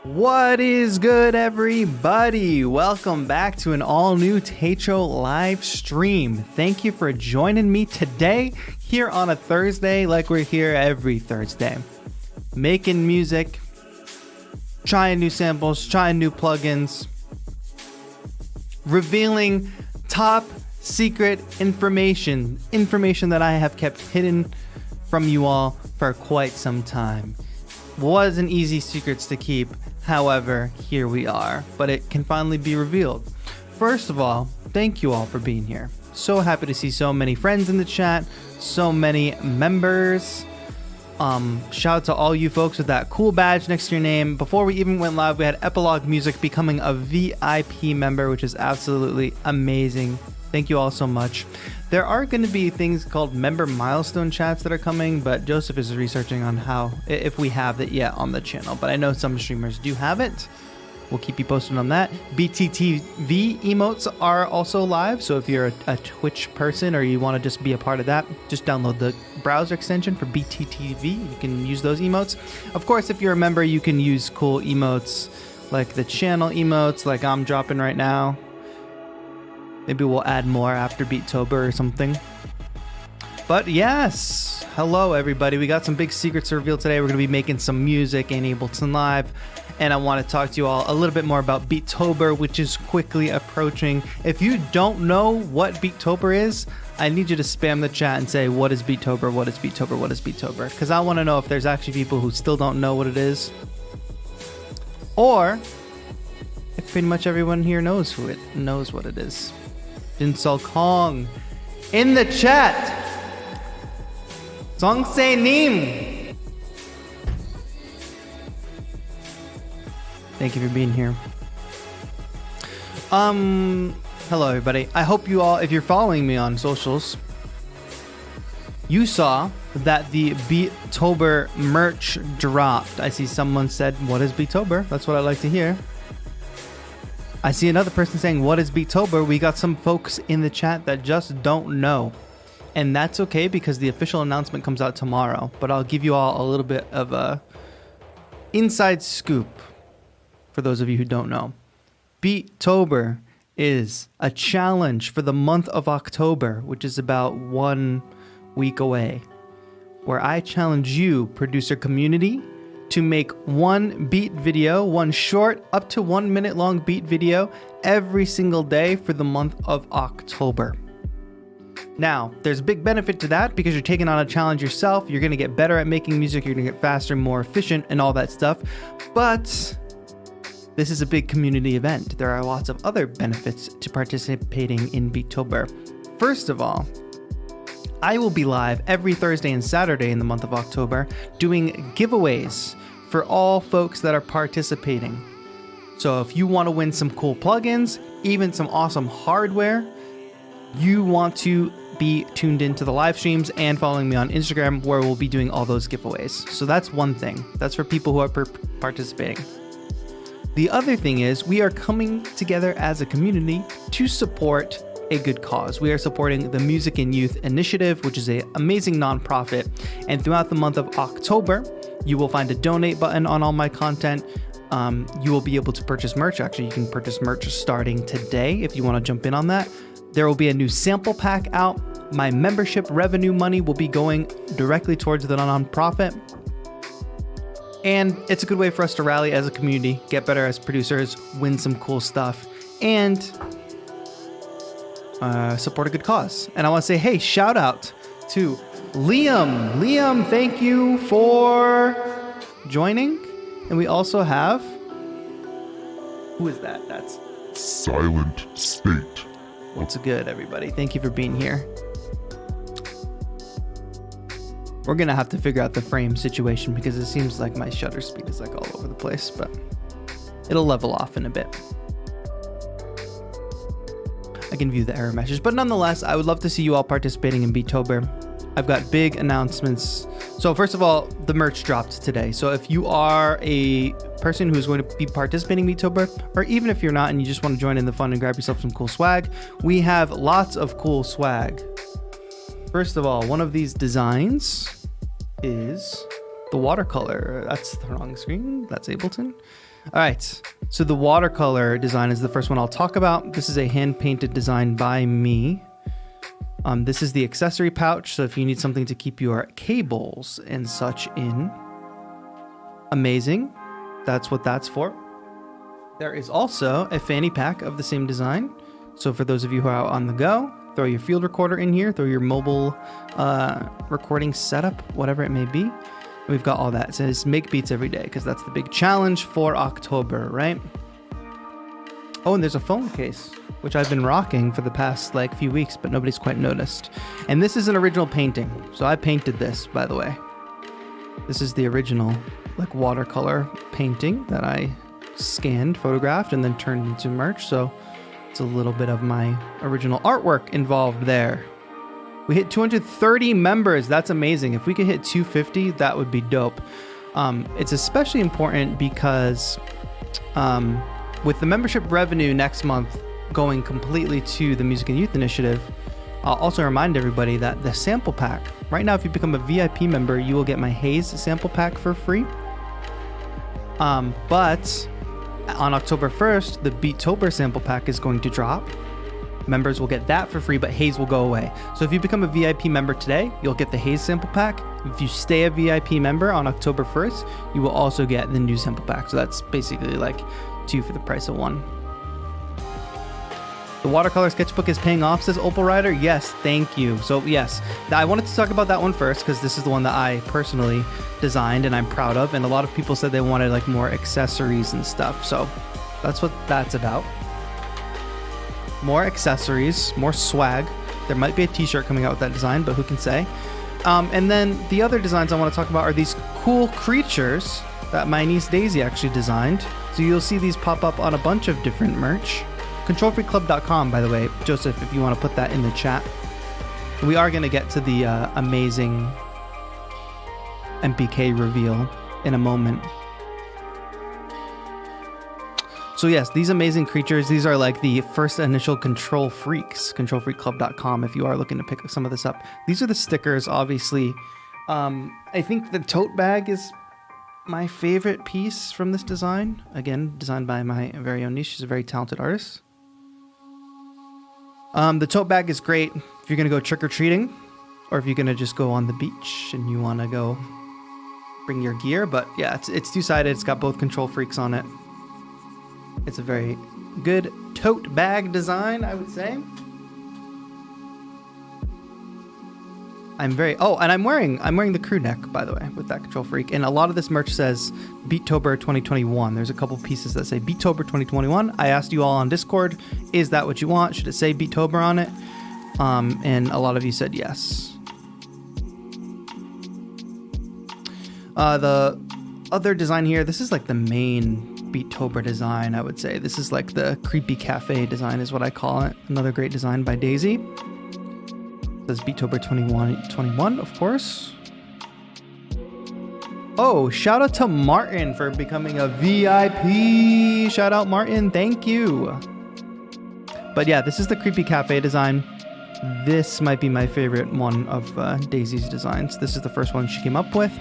What is good, everybody? Welcome back to an all-new TAETRO live stream. Thank you for joining me today here on a Thursday, like we're here every Thursday. Making music, trying new samples, trying new plugins, revealing top secret information that I have kept hidden from you all for quite some time. Wasn't easy secrets to keep. However, here we are, but it can finally be revealed. First of all, thank you all for being here. So happy to see so many friends in the chat, so many members. Shout out to all you folks with that cool badge next to your name. Before we even went live, we had Epilogue Music becoming a VIP member, which is absolutely amazing. Thank you all so much. There are going to be things called member milestone chats that are coming, but Joseph is researching on how, if we have it yet on the channel. But I know some streamers do have it. We'll keep you posted on that. BTTV emotes are also live, so if you're a Twitch person or you want to just be a part of that, just download the browser extension for BTTV. You can use those emotes. Of course, if you're a member, you can use cool emotes like the channel emotes like I'm dropping right now. Maybe we'll add more after Beattober or something. But yes, hello everybody. We got some big secrets to reveal today. We're going to be making some music in Ableton Live. And I want to talk to you all a little bit more about Beattober, which is quickly approaching. If you don't know what Beattober is, I need you to spam the chat and say, what is Beattober? What is Beattober? What is Beattober? Because I want to know if there's actually people who still don't know what it is. Or if pretty much everyone here knows what it is. Jinsol Kong in the chat. Song Se Nim. Thank you for being here. Hello everybody. I hope you all, if you're following me on socials, you saw that the Beattober merch dropped. I see someone said, what is Beattober? That's what I like to hear. I see another person saying, what is Beattober? We got some folks in the chat that just don't know. And that's okay because the official announcement comes out tomorrow. But I'll give you all a little bit of a inside scoop for those of you who don't know. Beattober is a challenge for the month of October, which is about 1 week away, where I challenge you, producer community, to make one beat video, one short up to 1 minute long beat video every single day for the month of October. Now, there's a big benefit to that because you're taking on a challenge yourself. You're going to get better at making music. You're going to get faster, more efficient and all that stuff. But this is a big community event. There are lots of other benefits to participating in Beattober. First of all, I will be live every Thursday and Saturday in the month of October doing giveaways for all folks that are participating. So if you want to win some cool plugins, even some awesome hardware, you want to be tuned into the live streams and following me on Instagram where we'll be doing all those giveaways. So that's one thing. That's for people who are participating. The other thing is we are coming together as a community to support a good cause. We are supporting the Music and Youth Initiative, which is an amazing nonprofit. And throughout the month of October, you will find a donate button on all my content. You will be able to purchase merch. Actually, you can purchase merch starting today if you want to jump in on that. There will be a new sample pack out. My membership revenue money will be going directly towards the nonprofit. And it's a good way for us to rally as a community, get better as producers, win some cool stuff, and support a good cause. And I want to say, hey, shout out to Liam. Liam, thank you for joining. And we also have, who is that? That's Silent State. What's good, everybody? Thank you for being here. We're gonna have to figure out the frame situation because it seems like my shutter speed is like all over the place, but it'll level off in a bit. I can view the error message, but nonetheless, I would love to see you all participating in Beattober. I've got big announcements. So first of all, the merch dropped today. So if you are a person who's going to be participating in Beattober, or even if you're not and you just want to join in the fun and grab yourself some cool swag, we have lots of cool swag. First of all, one of these designs is the watercolor. That's the wrong screen. That's Ableton. All right, so the watercolor design is the first one I'll talk about. This is a hand-painted design by me. This is the accessory pouch, so if you need something to keep your cables and such in, amazing. That's what that's for. There is also a fanny pack of the same design. So for those of you who are out on the go, throw your field recorder in here, throw your mobile recording setup, whatever it may be. We've got all that. It says make beats every day because that's the big challenge for October, right? Oh, and there's a phone case, which I've been rocking for the past like few weeks, but nobody's quite noticed. And this is an original painting. So I painted this, by the way. This is the original like watercolor painting that I scanned, photographed, and then turned into merch. So it's a little bit of my original artwork involved there. We hit 230 members. That's amazing. If we could hit 250, that would be dope. It's especially important because with the membership revenue next month going completely to the Music and Youth Initiative, I'll also remind everybody that the sample pack, right now if you become a VIP member, you will get my HAZE sample pack for free. But on October 1st, the Beattober sample pack is going to drop. Members will get that for free, but HAZE will go away. So if you become a VIP member today, you'll get the HAZE sample pack. If you stay a VIP member on October 1st, you will also get the new sample pack. So that's basically like 2 for the price of 1. The watercolor sketchbook is paying off, says Opal Rider. Yes, thank you. So yes, I wanted to talk about that one first because this is the one that I personally designed and I'm proud of. And a lot of people said they wanted like more accessories and stuff. So that's what that's about. More accessories, more swag. There might be a t-shirt coming out with that design, but who can say? And then the other designs I want to talk about are these cool creatures that my niece Daisy actually designed. So you'll see these pop up on a bunch of different merch. ControlFreakClub.com, by the way, Joseph, if you want to put that in the chat. We are going to get to the amazing MPK reveal in a moment. So yes, these amazing creatures, these are like the first initial Control Freaks, ControlFreakClub.com, if you are looking to pick some of this up. These are the stickers, obviously. I think the tote bag is my favorite piece from this design. Again, designed by my very own niece. She's a very talented artist. The tote bag is great if you're going to go trick-or-treating, or if you're going to just go on the beach and you want to go bring your gear. But yeah, it's two-sided. It's got both Control Freaks on it. It's a very good tote bag design, I would say. I'm wearing the crew neck, by the way, with that Control Freak. And a lot of this merch says Beattober 2021. There's a couple pieces that say Beattober 2021. I asked you all on Discord, is that what you want? Should it say Beattober on it? And a lot of you said yes. The other design here, this is like the main Beattober design, I would say. This is like the creepy cafe design is what I call it. Another great design by Daisy. It says Beattober 2021, of course. Oh, shout out to Martin for becoming a VIP. Shout out Martin, thank you. But yeah, this is the creepy cafe design. This might be my favorite one of Daisy's designs. This is the first one she came up with.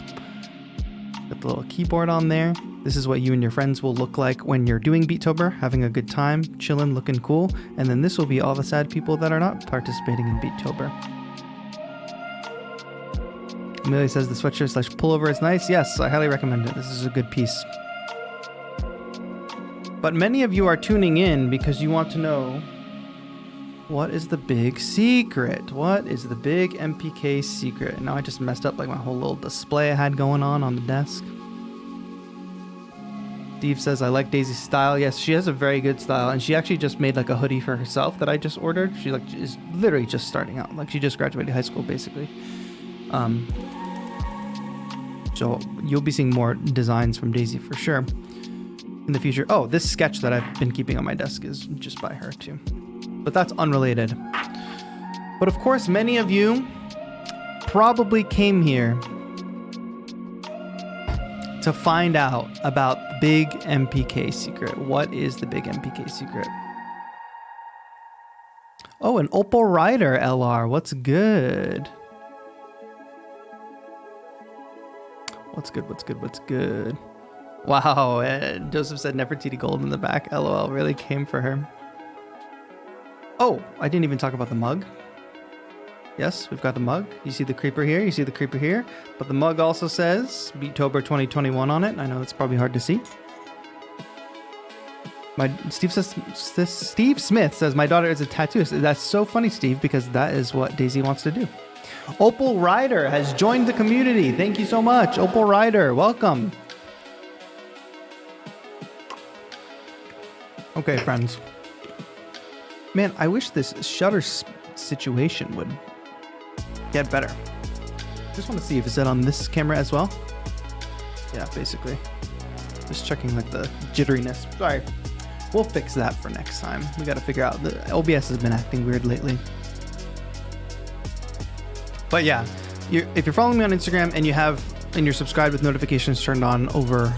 Got the little keyboard on there. This is what you and your friends will look like when you're doing Beattober, having a good time, chilling, looking cool. And then this will be all the sad people that are not participating in Beattober. Amelia says the sweatshirt / pullover is nice. Yes, I highly recommend it. This is a good piece. But many of you are tuning in because you want to know, what is the big secret? What is the big MPK secret? And now I just messed up like my whole little display I had going on the desk. Steve says, I like Daisy's style. Yes, she has a very good style. And she actually just made like a hoodie for herself that I just ordered. She like is literally just starting out. Like she just graduated high school basically. So you'll be seeing more designs from Daisy for sure in the future. Oh, this sketch that I've been keeping on my desk is just by her too. But that's unrelated. But of course, many of you probably came here to find out about the big MPK secret. What is the big MPK secret? Oh, an Opal Rider LR. What's good? What's good? Wow. Joseph said Nefertiti Gold in the back. LOL really came for her. Oh, I didn't even talk about the mug. Yes, we've got the mug. You see the creeper here. You see the creeper here. But the mug also says Beattober 2021 on it. I know it's probably hard to see. Steve Smith says my daughter is a tattooist. That's so funny, Steve, because that is what Daisy wants to do. Opal Ryder has joined the community. Thank you so much, Opal Ryder. Welcome. Okay, friends. Man, I wish this shutter situation would get better. Just want to see if it's on this camera as well. Yeah, basically. Just checking like the jitteriness. Sorry. We'll fix that for next time. We got to figure out. The OBS has been acting weird lately. But yeah, if you're following me on Instagram and you're subscribed with notifications turned on over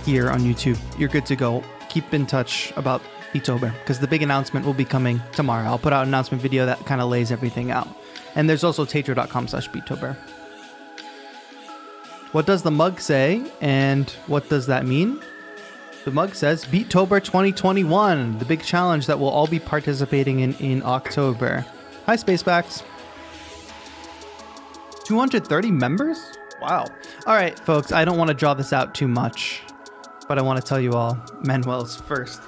here on YouTube, you're good to go. Keep in touch about Beattober because the big announcement will be coming tomorrow. I'll put out an announcement video that kind of lays everything out. And there's also TAETRO.com/Beattober. What does the mug say and what does that mean? The mug says Beattober 2021, the big challenge that we'll all be participating in October. Hi, Spacebacks. 230 members? Wow. All right, folks, I don't want to draw this out too much, but I want to tell you all Manuel's first.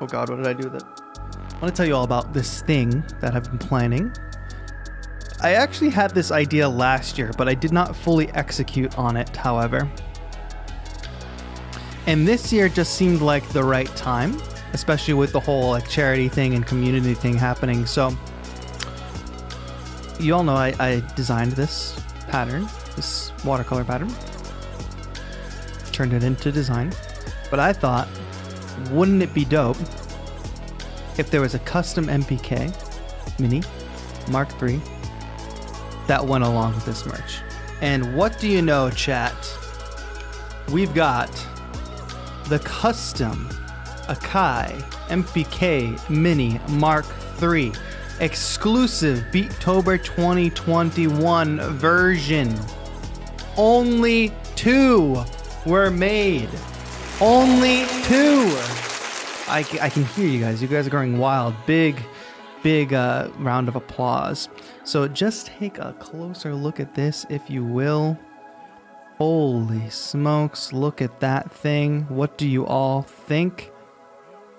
Oh God, what did I do with it? I want to tell you all about this thing that I've been planning. I actually had this idea last year, but I did not fully execute on it, however. And this year just seemed like the right time, especially with the whole like charity thing and community thing happening. So you all know I designed this pattern, this watercolor pattern, turned it into design. But I thought, wouldn't it be dope if there was a custom MPK Mini Mark III that went along with this merch? And what do you know, chat? We've got the custom Akai MPK Mini Mark III exclusive Beattober 2021 version. Only 2 were made. Only 2. I can hear you guys. You guys are going wild. Big round of applause. So just take a closer look at this, if you will. Holy smokes, look at that thing. What do you all think?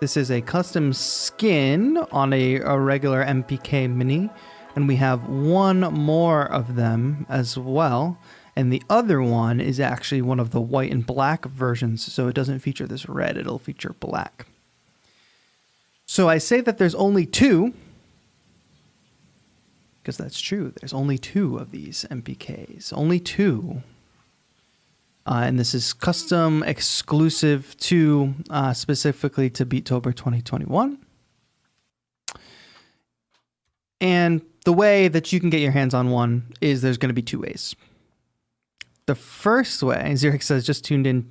This is a custom skin on a regular MPK Mini, and we have one more of them as well. And the other one is actually one of the white and black versions, so it doesn't feature this red, it'll feature black. So I say that there's only 2, because that's true. There's only 2 of these MPKs, only 2. And this is custom exclusive to specifically to Beattober 2021. And the way that you can get your hands on one is there's going to be 2 ways. The first way, Zurich says, just tuned in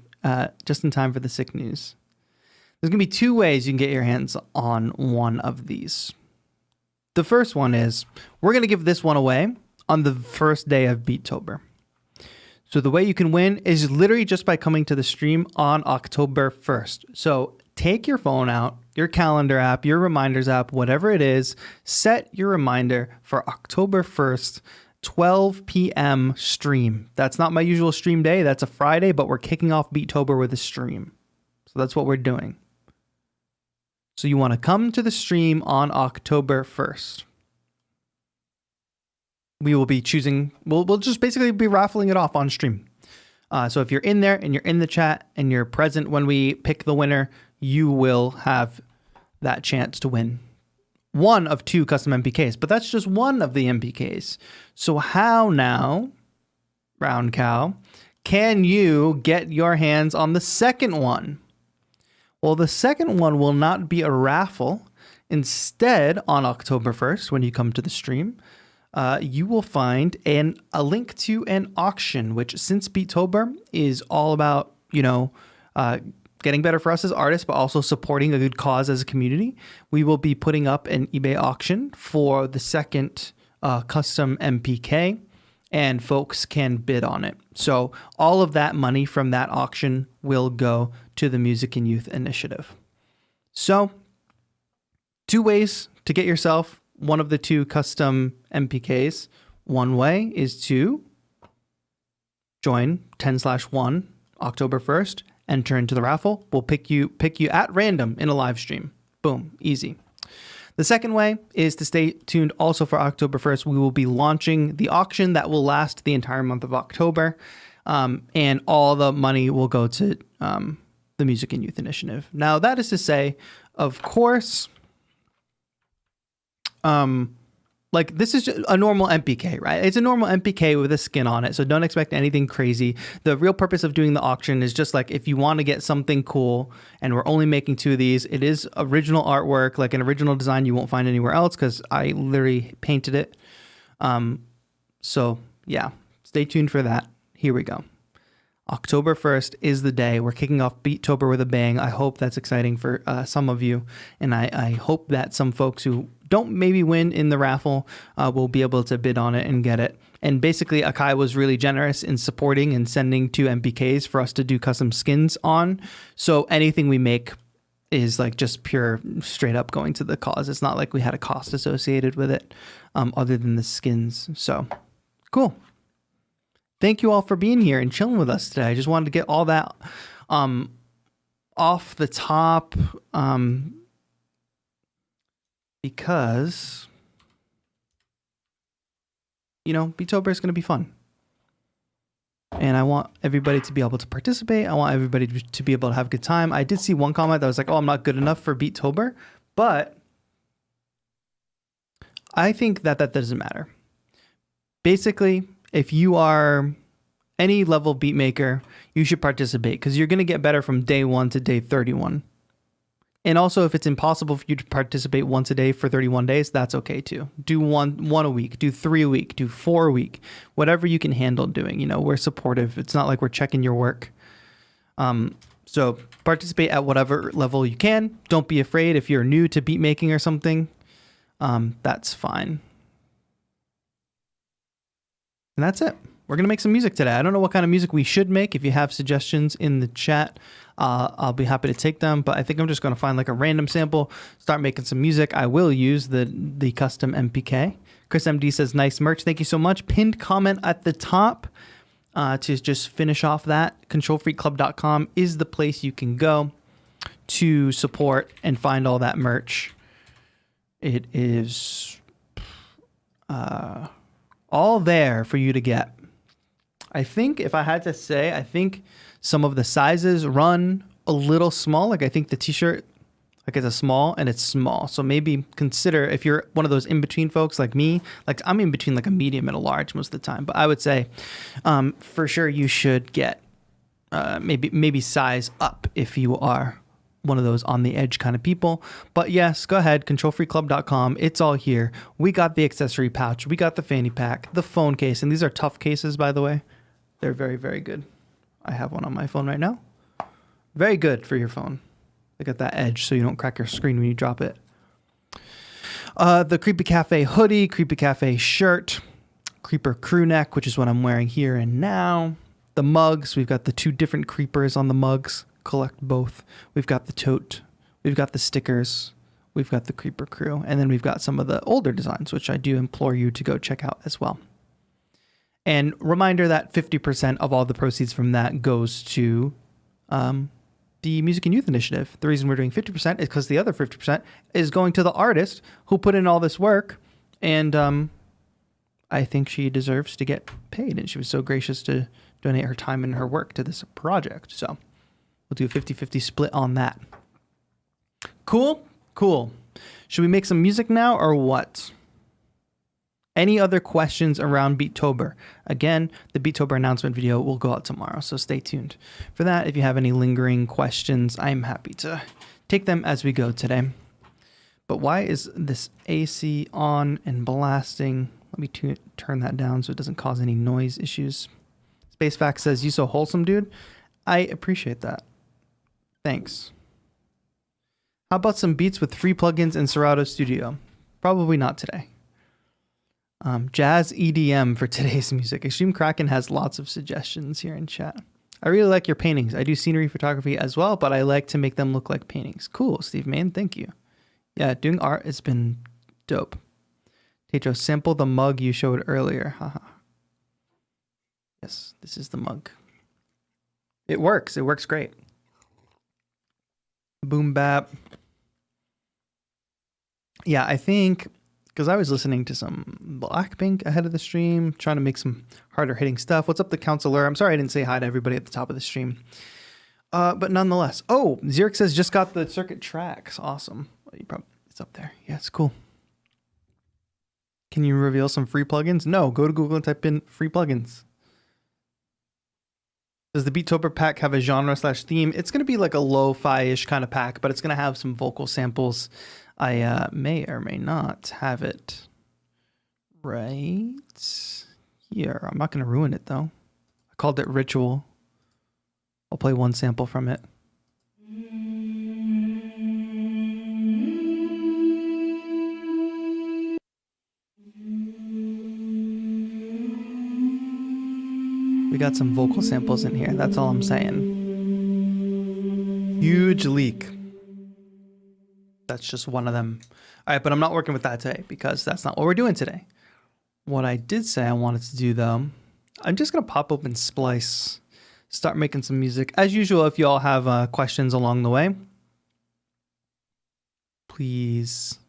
just in time for the sick news. There's going to be 2 ways you can get your hands on one of these. The first one is we're going to give this one away on the first day of Beattober. So the way you can win is literally just by coming to the stream on October 1st. So take your phone out, your calendar app, your reminders app, whatever it is, set your reminder for October 1st, 12 p.m. stream. That's not my usual stream day. That's a Friday, but we're kicking off Beattober with a stream. So that's what we're doing. So you want to come to the stream on October 1st. We will be choosing, we'll just basically be raffling it off on stream. So if you're in there and you're in the chat and you're present when we pick the winner, you will have that chance to win one of 2 custom MPKs, but that's just one of the MPKs. So how now, Round Cow, can you get your hands on the second one? Well, the second one will not be a raffle. Instead, on October 1st, when you come to the stream, you will find a link to an auction, which since Beattober is all about, getting better for us as artists, but also supporting a good cause as a community, we will be putting up an eBay auction for the second custom MPK. and folks can bid on it. So all of that money from that auction will go to the Music and Youth Initiative. So 2 ways to get yourself one of the 2 custom MPKs. One way is to join 10/1 October 1st, enter into the raffle. We'll pick you at random in a live stream. Boom, easy. The second way is to stay tuned also for October 1st. We will be launching the auction that will last the entire month of October. And all the money will go to the Music and Youth Initiative. Now, that is to say, of course, like this is just a normal MPK, right? It's a normal MPK with a skin on it, so don't expect anything crazy. The real purpose of doing the auction is just like if you want to get something cool, and we're only making 2 of these. It is original artwork, like an original design you won't find anywhere else because I literally painted it. So yeah, stay tuned for that. Here we go. October 1st is the day. We're kicking off Beattober with a bang. I hope that's exciting for some of you. And I hope that some folks who don't maybe win in the raffle will be able to bid on it and get it. And basically, Akai was really generous in supporting and sending 2 MPKs for us to do custom skins on. So anything we make is like just pure straight up going to the cause. It's not like we had a cost associated with it other than the skins. So cool. Thank you all for being here and chilling with us today. I just wanted to get all that off the top because, you know, Beattober is going to be fun. And I want everybody to be able to participate. I want everybody to be able to have a good time. I did see one comment that was like, oh, I'm not good enough for Beattober. But I think that doesn't matter. Basically, if you are any level beat maker, you should participate because you're going to get better from day 1 to day 31. And also, if it's impossible for you to participate once a day for 31 days, that's okay too. Do one a week, do 3 a week, do 4 a week, whatever you can handle doing. You know, we're supportive. It's not like we're checking your work. So participate at whatever level you can. Don't be afraid if you're new to beat making or something. That's fine. And that's it. We're going to make some music today. I don't know what kind of music we should make. If you have suggestions in the chat, I'll be happy to take them. But I think I'm just going to find like a random sample, start making some music. I will use the custom MPK. Chris MD says, nice merch. Thank you so much. Pinned comment at the top to just finish off that. ControlFreakClub.com is the place you can go to support and find all that merch. It is all there for you to get. I think if I had to say, I think some of the sizes run a little small. Like I think the t-shirt, like it's a small and it's small. So maybe consider if you're one of those in-between folks like me, like I'm in between like a medium and a large most of the time. But I would say for sure you should get maybe size up if you are one of those on the edge kind of people. But yes, go ahead, controlfreakclub.com. It's all here. We got the accessory pouch. We got the fanny pack, the phone case. And these are tough cases, by the way. They're very, very good. I have one on my phone right now. Very good for your phone. They got that edge so you don't crack your screen when you drop it. The Creepy Cafe hoodie, Creepy Cafe shirt, Creeper crew neck, which is what I'm wearing here and now. The mugs. We've got the 2 different creepers on the mugs. Collect both. We've got the tote. We've got the stickers. We've got the Creeper crew. And then we've got some of the older designs, which I do implore you to go check out as well. And reminder that 50% of all the proceeds from that goes to the Music and Youth Initiative. The reason we're doing 50% is because the other 50% is going to the artist who put in all this work. And I think she deserves to get paid. And she was so gracious to donate her time and her work to this project. So we'll do a 50-50 split on that. Cool? Cool. Should we make some music now or what? Any other questions around Beattober? Again, the Beattober announcement video will go out tomorrow, so stay tuned for that. If you have any lingering questions, I'm happy to take them as we go today. But why is this AC on and blasting? Let me turn that down so it doesn't cause any noise issues. SpaceFact says, you so wholesome, dude. I appreciate that. Thanks. How about some beats with free plugins in Serato Studio? Probably not today. Jazz EDM for today's music. Extreme Kraken has lots of suggestions here in chat. I really like your paintings. I do scenery photography as well, but I like to make them look like paintings. Cool, Steve Main. Thank you. Yeah, doing art has been dope. TAETRO, sample the mug you showed earlier. Haha. Yes, this is the mug. It works. It works great. Boom bap. Yeah, I think because I was listening to some Blackpink ahead of the stream, trying to make some harder hitting stuff. What's up, the counselor? I'm sorry I didn't say hi to everybody at the top of the stream. But nonetheless. Oh, Zirk says just got the circuit tracks. Awesome. Well, it's up there. Yeah, it's cool. Can you reveal some free plugins? No, go to Google and type in free plugins. Does the Beattober pack have a genre/theme? It's going to be like a lo-fi-ish kind of pack, but it's going to have some vocal samples. I may or may not have it right here. I'm not going to ruin it, though. I called it Ritual. I'll play one sample from it. We got some vocal samples in here. That's all I'm saying. Huge leak. That's just one of them. All right, but I'm not working with that today because that's not what we're doing today. What I did say I wanted to do, though, I'm just going to pop open Splice, start making some music. As usual, if you all have questions along the way, please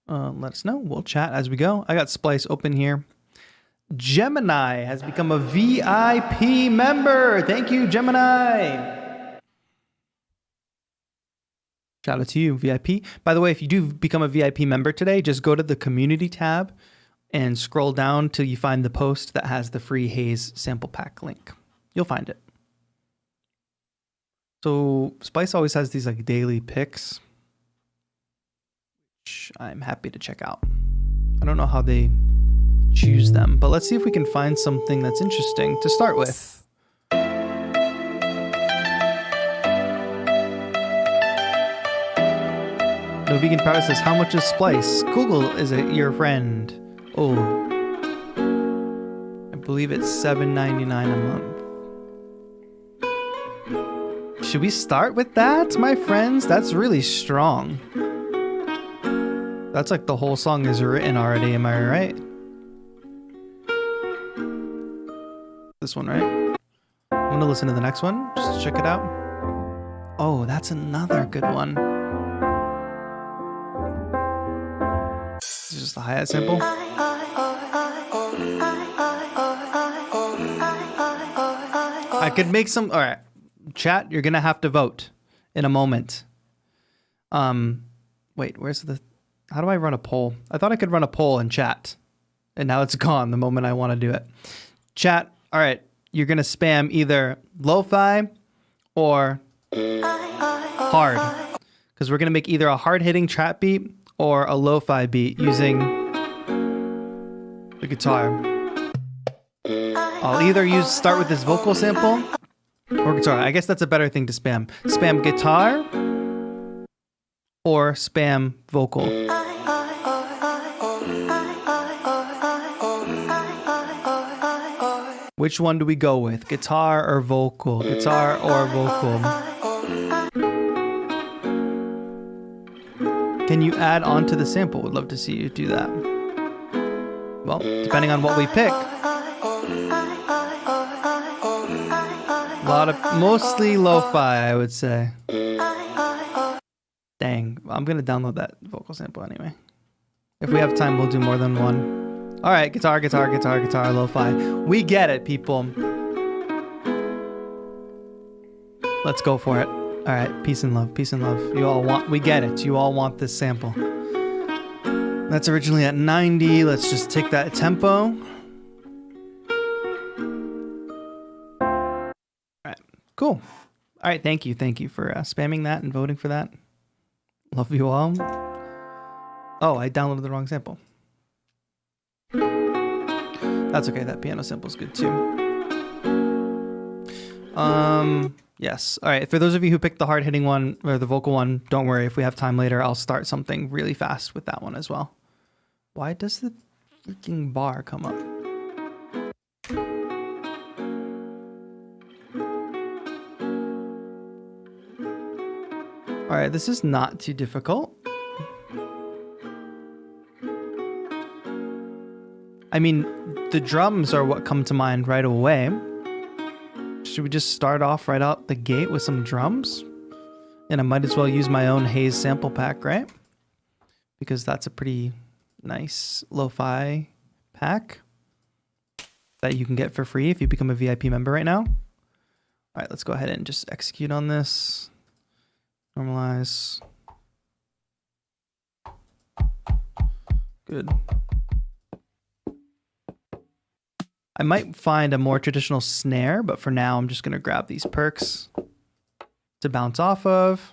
let us know. We'll chat as we go. I got Splice open here. Gemini has become a VIP member. Thank you, Gemini. Shout out to you, VIP. By the way, if you do become a VIP member today, just go to the community tab and scroll down till you find the post that has the free HAZE sample pack link. You'll find it. So Splice always has these like daily picks, which I'm happy to check out. I don't know how they choose them, but let's see if we can find something that's interesting to start with. No Vegan Power says, how much is Splice? Google is your friend. Oh, I believe it's $7.99 a month. Should we start with that, my friends? That's really strong. That's like the whole song is written already, am I right? This one, right? I'm gonna listen to the next one, just to check it out. Oh, that's another good one. This is just a hi-hat sample. I could make some, all right, chat, you're gonna have to vote in a moment. Wait, where's the, how do I run a poll? I thought I could run a poll in chat, and now it's gone the moment I want to do it. Chat, all right, you're going to spam either lo-fi or hard, because we're going to make either a hard-hitting trap beat or a lo-fi beat using the guitar. I'll either start with this vocal sample or guitar. I guess that's a better thing to spam. Spam guitar or spam vocal. Which one do we go with? Guitar or vocal? Guitar or vocal? Can you add on to the sample? Would love to see you do that. Well, depending on what we pick. A lot of, mostly lo-fi, I would say. Dang, I'm gonna download that vocal sample anyway. If we have time, we'll do more than one. All right, guitar, guitar, guitar, guitar, lo-fi. We get it, people. Let's go for it. All right, peace and love, peace and love. You all want, we get it. You all want this sample. That's originally at 90. Let's just take that tempo. All right, cool. All right, thank you for spamming that and voting for that. Love you all. Oh, I downloaded the wrong sample. That's okay, that piano sample's good too. Yes. All right, for those of you who picked the hard-hitting one, or the vocal one, don't worry. If we have time later, I'll start something really fast with that one as well. Why does the freaking bar come up? All right, this is not too difficult. I mean, the drums are what come to mind right away. Should we just start off right out the gate with some drums? And I might as well use my own HAZE sample pack, right? Because that's a pretty nice lo-fi pack that you can get for free if you become a VIP member right now. All right, let's go ahead and just execute on this. Normalize. Good. I might find a more traditional snare, but for now I'm just going to grab these perks to bounce off of.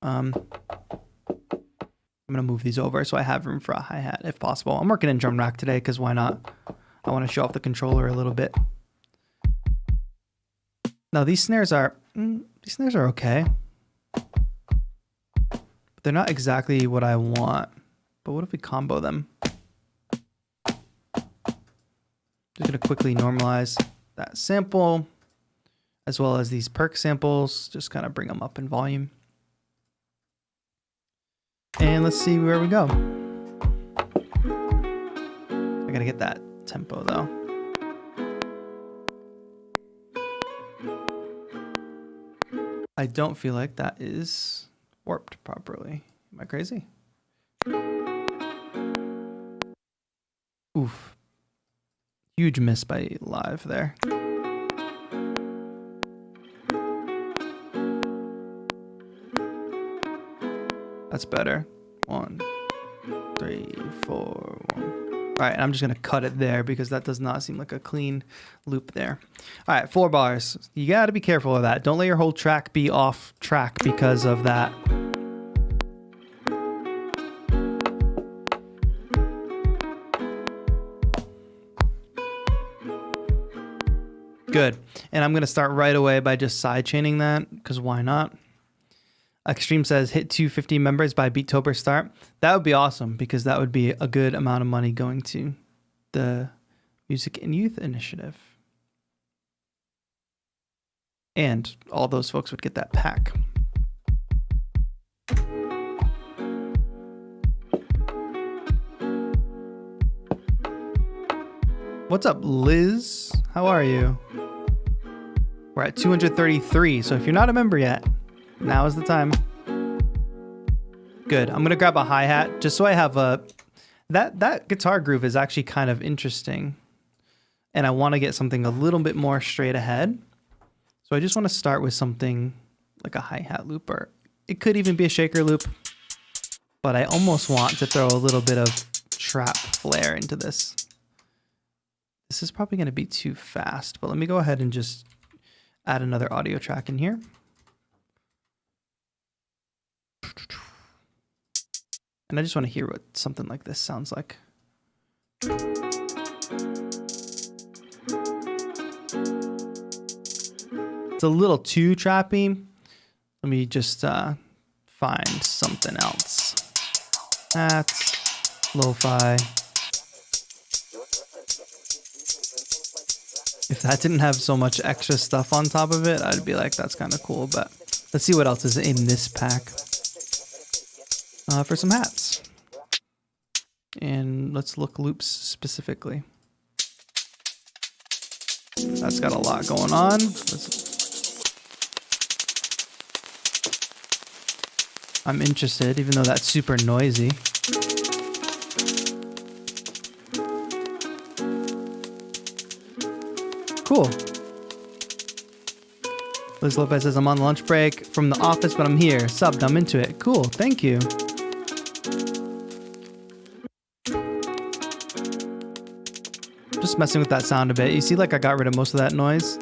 I'm going to move these over so I have room for a hi-hat if possible. I'm working in drum rack today because why not? I want to show off the controller a little bit. Now these snares are okay. But they're not exactly what I want. But what if we combo them? Just going to quickly normalize that sample as well as these perk samples. Just kind of bring them up in volume. And let's see where we go. I got to get that tempo though. I don't feel like that is warped properly. Am I crazy? Oof. Huge miss by Live there. That's better. 1, 3, 4, 1. All right, and I'm just gonna cut it there because that does not seem like a clean loop there. All right, 4 bars. You gotta be careful of that. Don't let your whole track be off track because of that. Good. And I'm going to start right away by just sidechaining that because why not? Extreme says hit 250 members by Beattober start. That would be awesome because that would be a good amount of money going to the Music and Youth Initiative. And all those folks would get that pack. What's up, Liz? How are you? We're at 233, so if you're not a member yet, now is the time. Good. I'm gonna grab a hi-hat just so I have a... That guitar groove is actually kind of interesting. And I want to get something a little bit more straight ahead. So I just want to start with something like a hi-hat loop, or it could even be a shaker loop. But I almost want to throw a little bit of trap flair into this. This is probably going to be too fast, but let me go ahead and just add another audio track in here. And I just want to hear what something like this sounds like. It's a little too trappy. Let me just find something else. That's lo-fi. If that didn't have so much extra stuff on top of it, I'd be like, that's kind of cool. But let's see what else is in this pack for some hats. And let's look loops specifically. That's got a lot going on. I'm interested, even though that's super noisy. Cool. Liz Lopez says, I'm on lunch break from the office, but I'm here. Subbed, I'm into it. Cool, thank you. Just messing with that sound a bit. You see, like I got rid of most of that noise.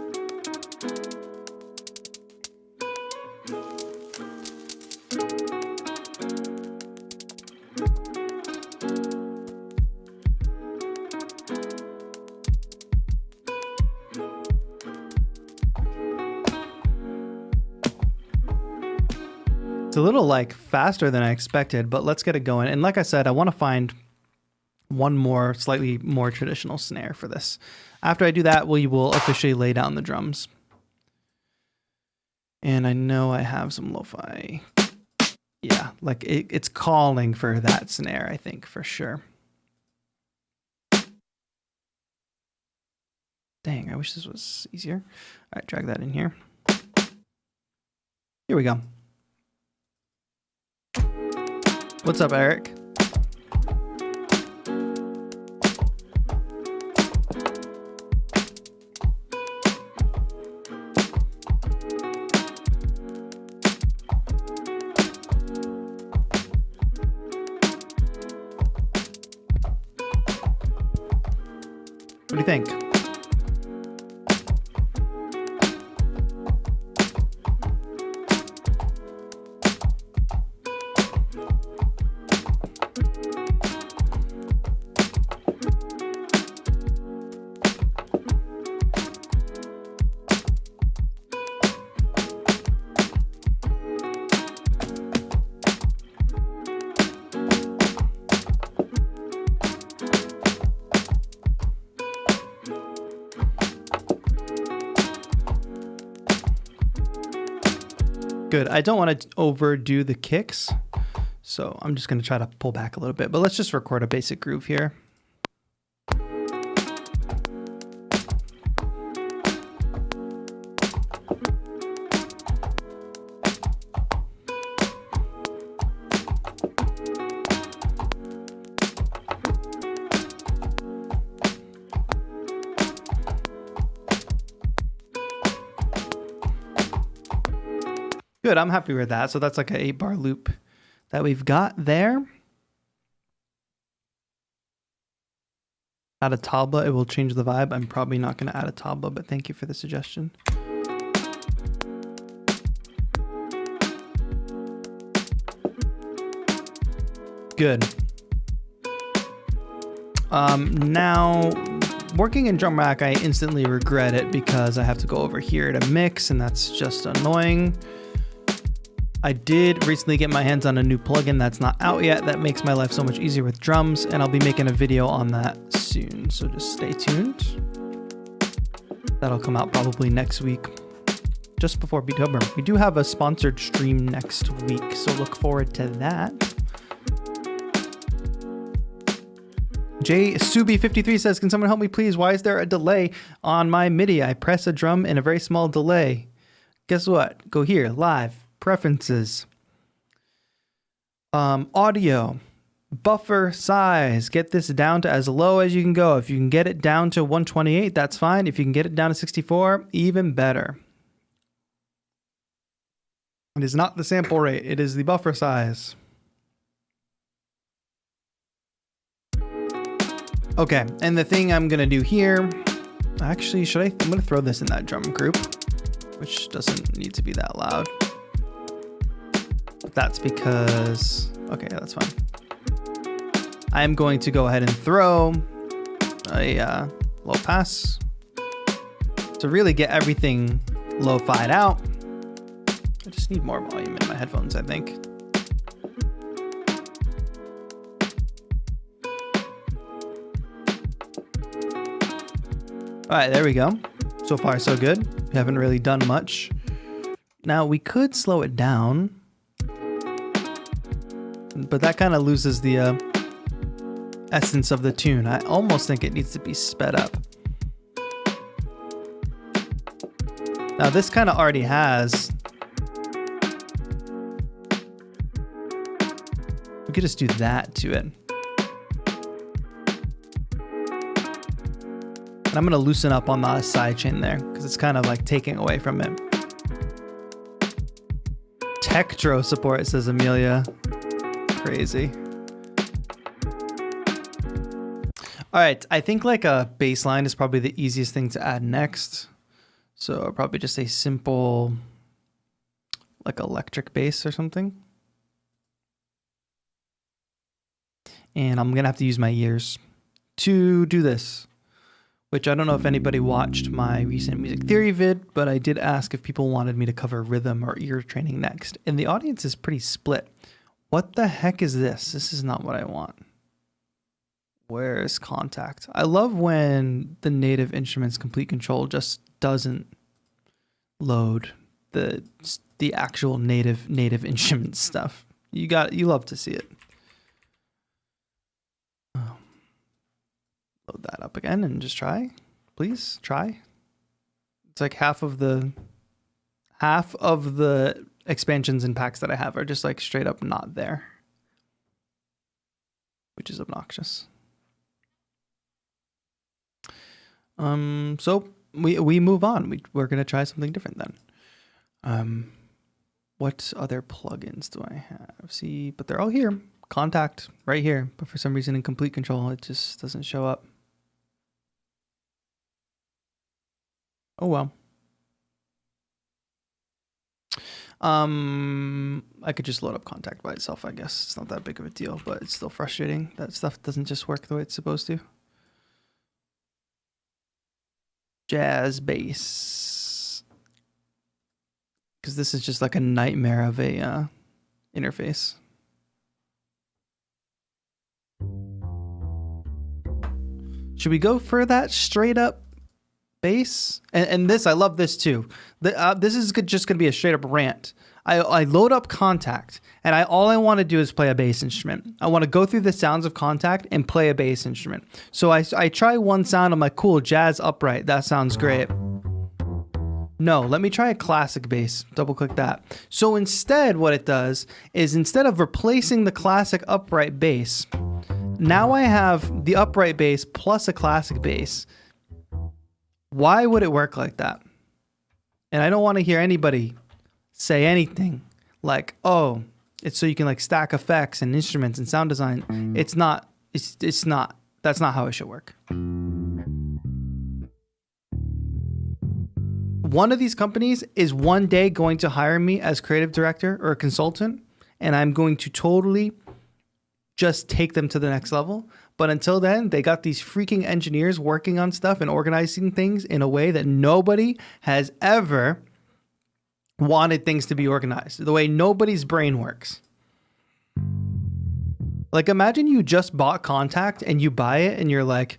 It's a little like faster than I expected, but let's get it going. And like I said, I want to find one more slightly more traditional snare for this. After I do that, we will officially lay down the drums. And I know I have some lo-fi. Yeah, like it's calling for that snare, I think, for sure. Dang, I wish this was easier. All right, drag that in here. Here we go. What's up, Eric? What do you think? Good. I don't want to overdo the kicks, so I'm just going to try to pull back a little bit, but let's just record a basic groove here. Good, I'm happy with that. So that's like an 8-bar loop that we've got there. Add a tabla, it will change the vibe. I'm probably not going to add a tabla, but thank you for the suggestion. Good. Now, working in drum rack, I instantly regret it because I have to go over here to mix, and that's just annoying. I did recently get my hands on a new plugin that's not out yet that makes my life so much easier with drums, and I'll be making a video on that soon, so just stay tuned. That'll come out probably next week, just before Beattober. We do have a sponsored stream next week, so look forward to that. JSubi53 says, can someone help me please? Why is there a delay on my MIDI? I press a drum in a very small delay. Guess what? Go here, live. Preferences, audio, buffer size. Get this down to as low as you can go. If you can get it down to 128, that's fine. If you can get it down to 64, even better. It is not the sample rate, it is the buffer size. Okay, and the thing I'm gonna do here, actually, I'm gonna throw this in that drum group, which doesn't need to be that loud. That's because, okay, that's fine. I'm going to go ahead and throw a low pass to really get everything lo-fied out. I just need more volume in my headphones, I think. All right, there we go. So far, so good. We haven't really done much. Now, we could slow it down, but that kind of loses the essence of the tune. I almost think it needs to be sped up. Now this kind of already has. We could just do that to it. And I'm going to loosen up on the sidechain there because it's kind of like taking away from it. TAETRO support, says Amelia. Crazy. All right, I think like a bassline is probably the easiest thing to add next. So I'll probably just a simple like electric bass or something. And I'm gonna have to use my ears to do this. which I don't know if anybody watched my recent music theory vid, but I did ask if people wanted me to cover rhythm or ear training next. And the audience is pretty split. What the heck is this? This is not what I want. Where's contact? I love when the native instruments complete control just doesn't load the actual native instrument stuff. You love to see it. Load that up again and just try. Please try. It's like half of the expansions and packs that I have are just like straight up not there, which is obnoxious. So we move on. We're gonna try something different then. What other plugins do I have? See, but they're all here. Contact right here, but for some reason in complete control it just doesn't show up. Oh well. I could just load up contact by itself, I guess. It's not that big of a deal, but it's still frustrating that stuff doesn't just work the way it's supposed to. Jazz bass. Because this is just like a nightmare of a interface. Should we go for that straight up bass? And this, I love this too. This is just going to be a straight up rant. I load up Contact, and all I want to do is play a bass instrument. I want to go through the sounds of Contact and play a bass instrument. So I try one sound. I'm like, cool, jazz upright. That sounds great. No, let me try a classic bass. Double click that. So instead, what it does is instead of replacing the classic upright bass, now I have the upright bass plus a classic bass. Why would it work like that? And I don't want to hear anybody say anything like, oh, it's so you can like stack effects and instruments and sound design. It's not, that's not how it should work. One of these companies is one day going to hire me as creative director or a consultant, and I'm going to totally just take them to the next level. But until then, they got these freaking engineers working on stuff and organizing things in a way that nobody has ever wanted things to be organized, the way nobody's brain works. Like, imagine you just bought Contact and you buy it and you're like,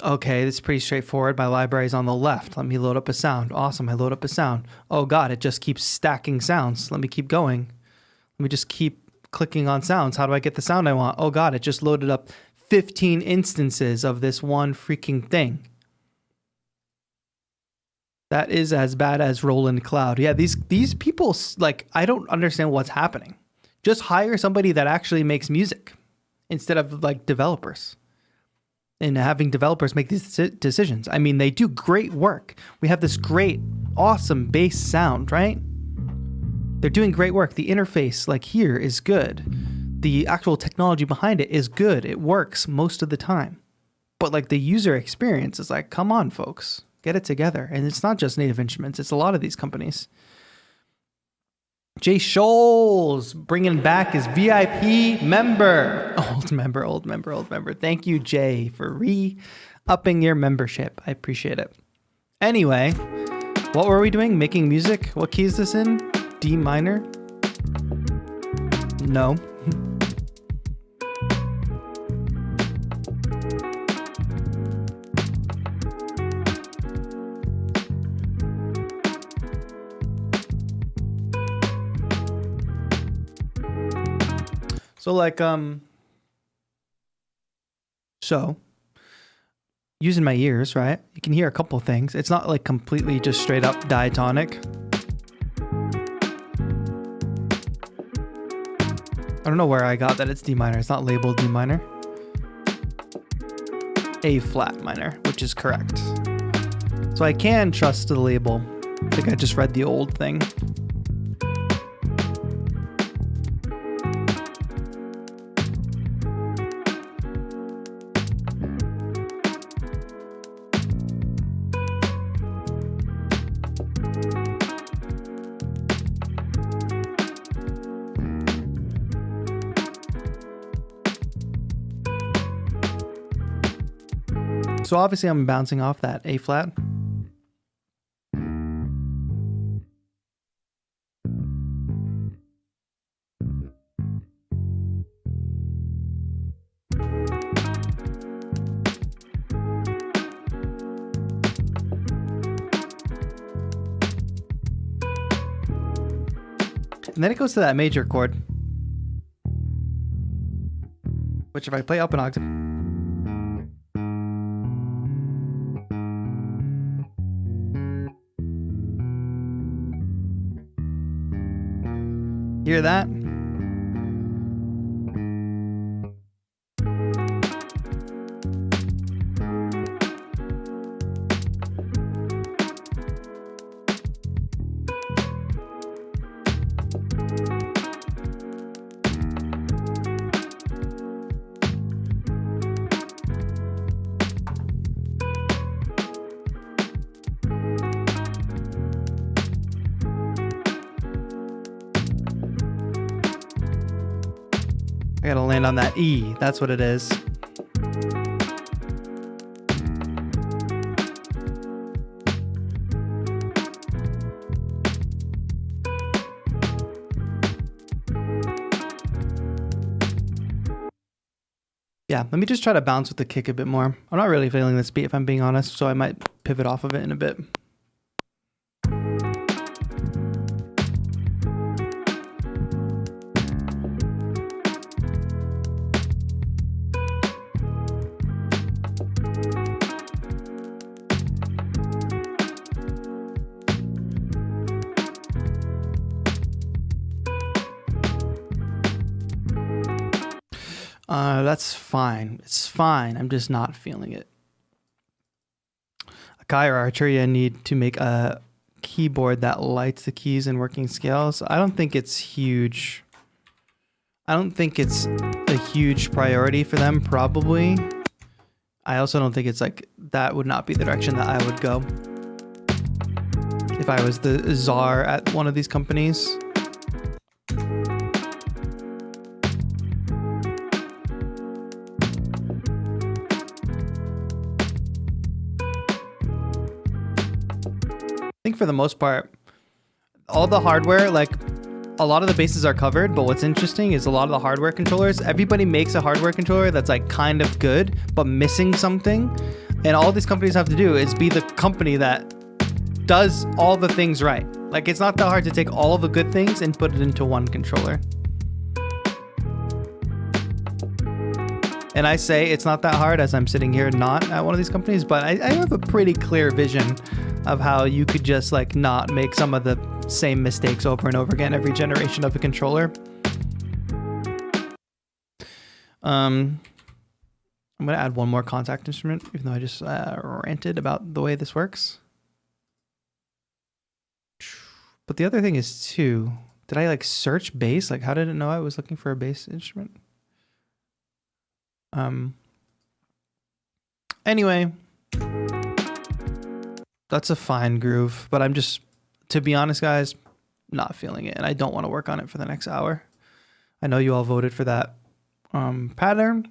okay, this is pretty straightforward. My library's on the left. Let me load up a sound. Awesome, I load up a sound. Oh God, it just keeps stacking sounds. Let me keep going. Let me just keep clicking on sounds. How do I get the sound I want? Oh God, it just loaded up 15 instances of this one freaking thing. That is as bad as Roland Cloud. Yeah, these people, like, I don't understand what's happening. Just hire somebody that actually makes music instead of like developers and having developers make these decisions. I mean, they do great work. We have this great, awesome bass sound, right? They're doing great work. The interface, like here, is good. The actual technology behind it is good. It works most of the time. But like the user experience is like, come on, folks, get it together. And it's not just Native Instruments. It's a lot of these companies. Jay Scholes bringing back his VIP member. Old member. Thank you, Jay, for re-upping your membership. I appreciate it. Anyway, what were we doing? Making music? What key is this in? D minor? No. So like, so using my ears, right? You can hear a couple things. It's not like completely just straight up diatonic. I don't know where I got that it's D minor. It's not labeled D minor. A flat minor, which is correct. So I can trust the label. I think I just read the old thing. So obviously I'm bouncing off that A flat. And then it goes to that major chord, which if I play up an octave, hear that? I gotta land on that E. That's what it is. Yeah, let me just try to bounce with the kick a bit more. I'm not really feeling this beat if I'm being honest, so I might pivot off of it in a bit. That's fine. It's fine. I'm just not feeling it. Akai or Arturia need to make a keyboard that lights the keys in working scales. I don't think it's huge. I don't think it's a huge priority for them, probably. I also don't think it's like, that would not be the direction that I would go if I was the czar at one of these companies. I think for the most part, all the hardware, like a lot of the bases are covered, but what's interesting is a lot of the hardware controllers, everybody makes a hardware controller that's like kind of good, but missing something. And all these companies have to do is be the company that does all the things right. Like it's not that hard to take all of the good things and put it into one controller. And I say it's not that hard as I'm sitting here not at one of these companies, but I have a pretty clear vision of how you could just like not make some of the same mistakes over and over again every generation of a controller. I'm going to add one more contact instrument, even though I just ranted about the way this works. But the other thing is too, did I like search bass? Like how did it know I was looking for a bass instrument? Anyway, that's a fine groove, but I'm just, to be honest, guys, not feeling it, and I don't want to work on it for the next hour. I know you all voted for that pattern,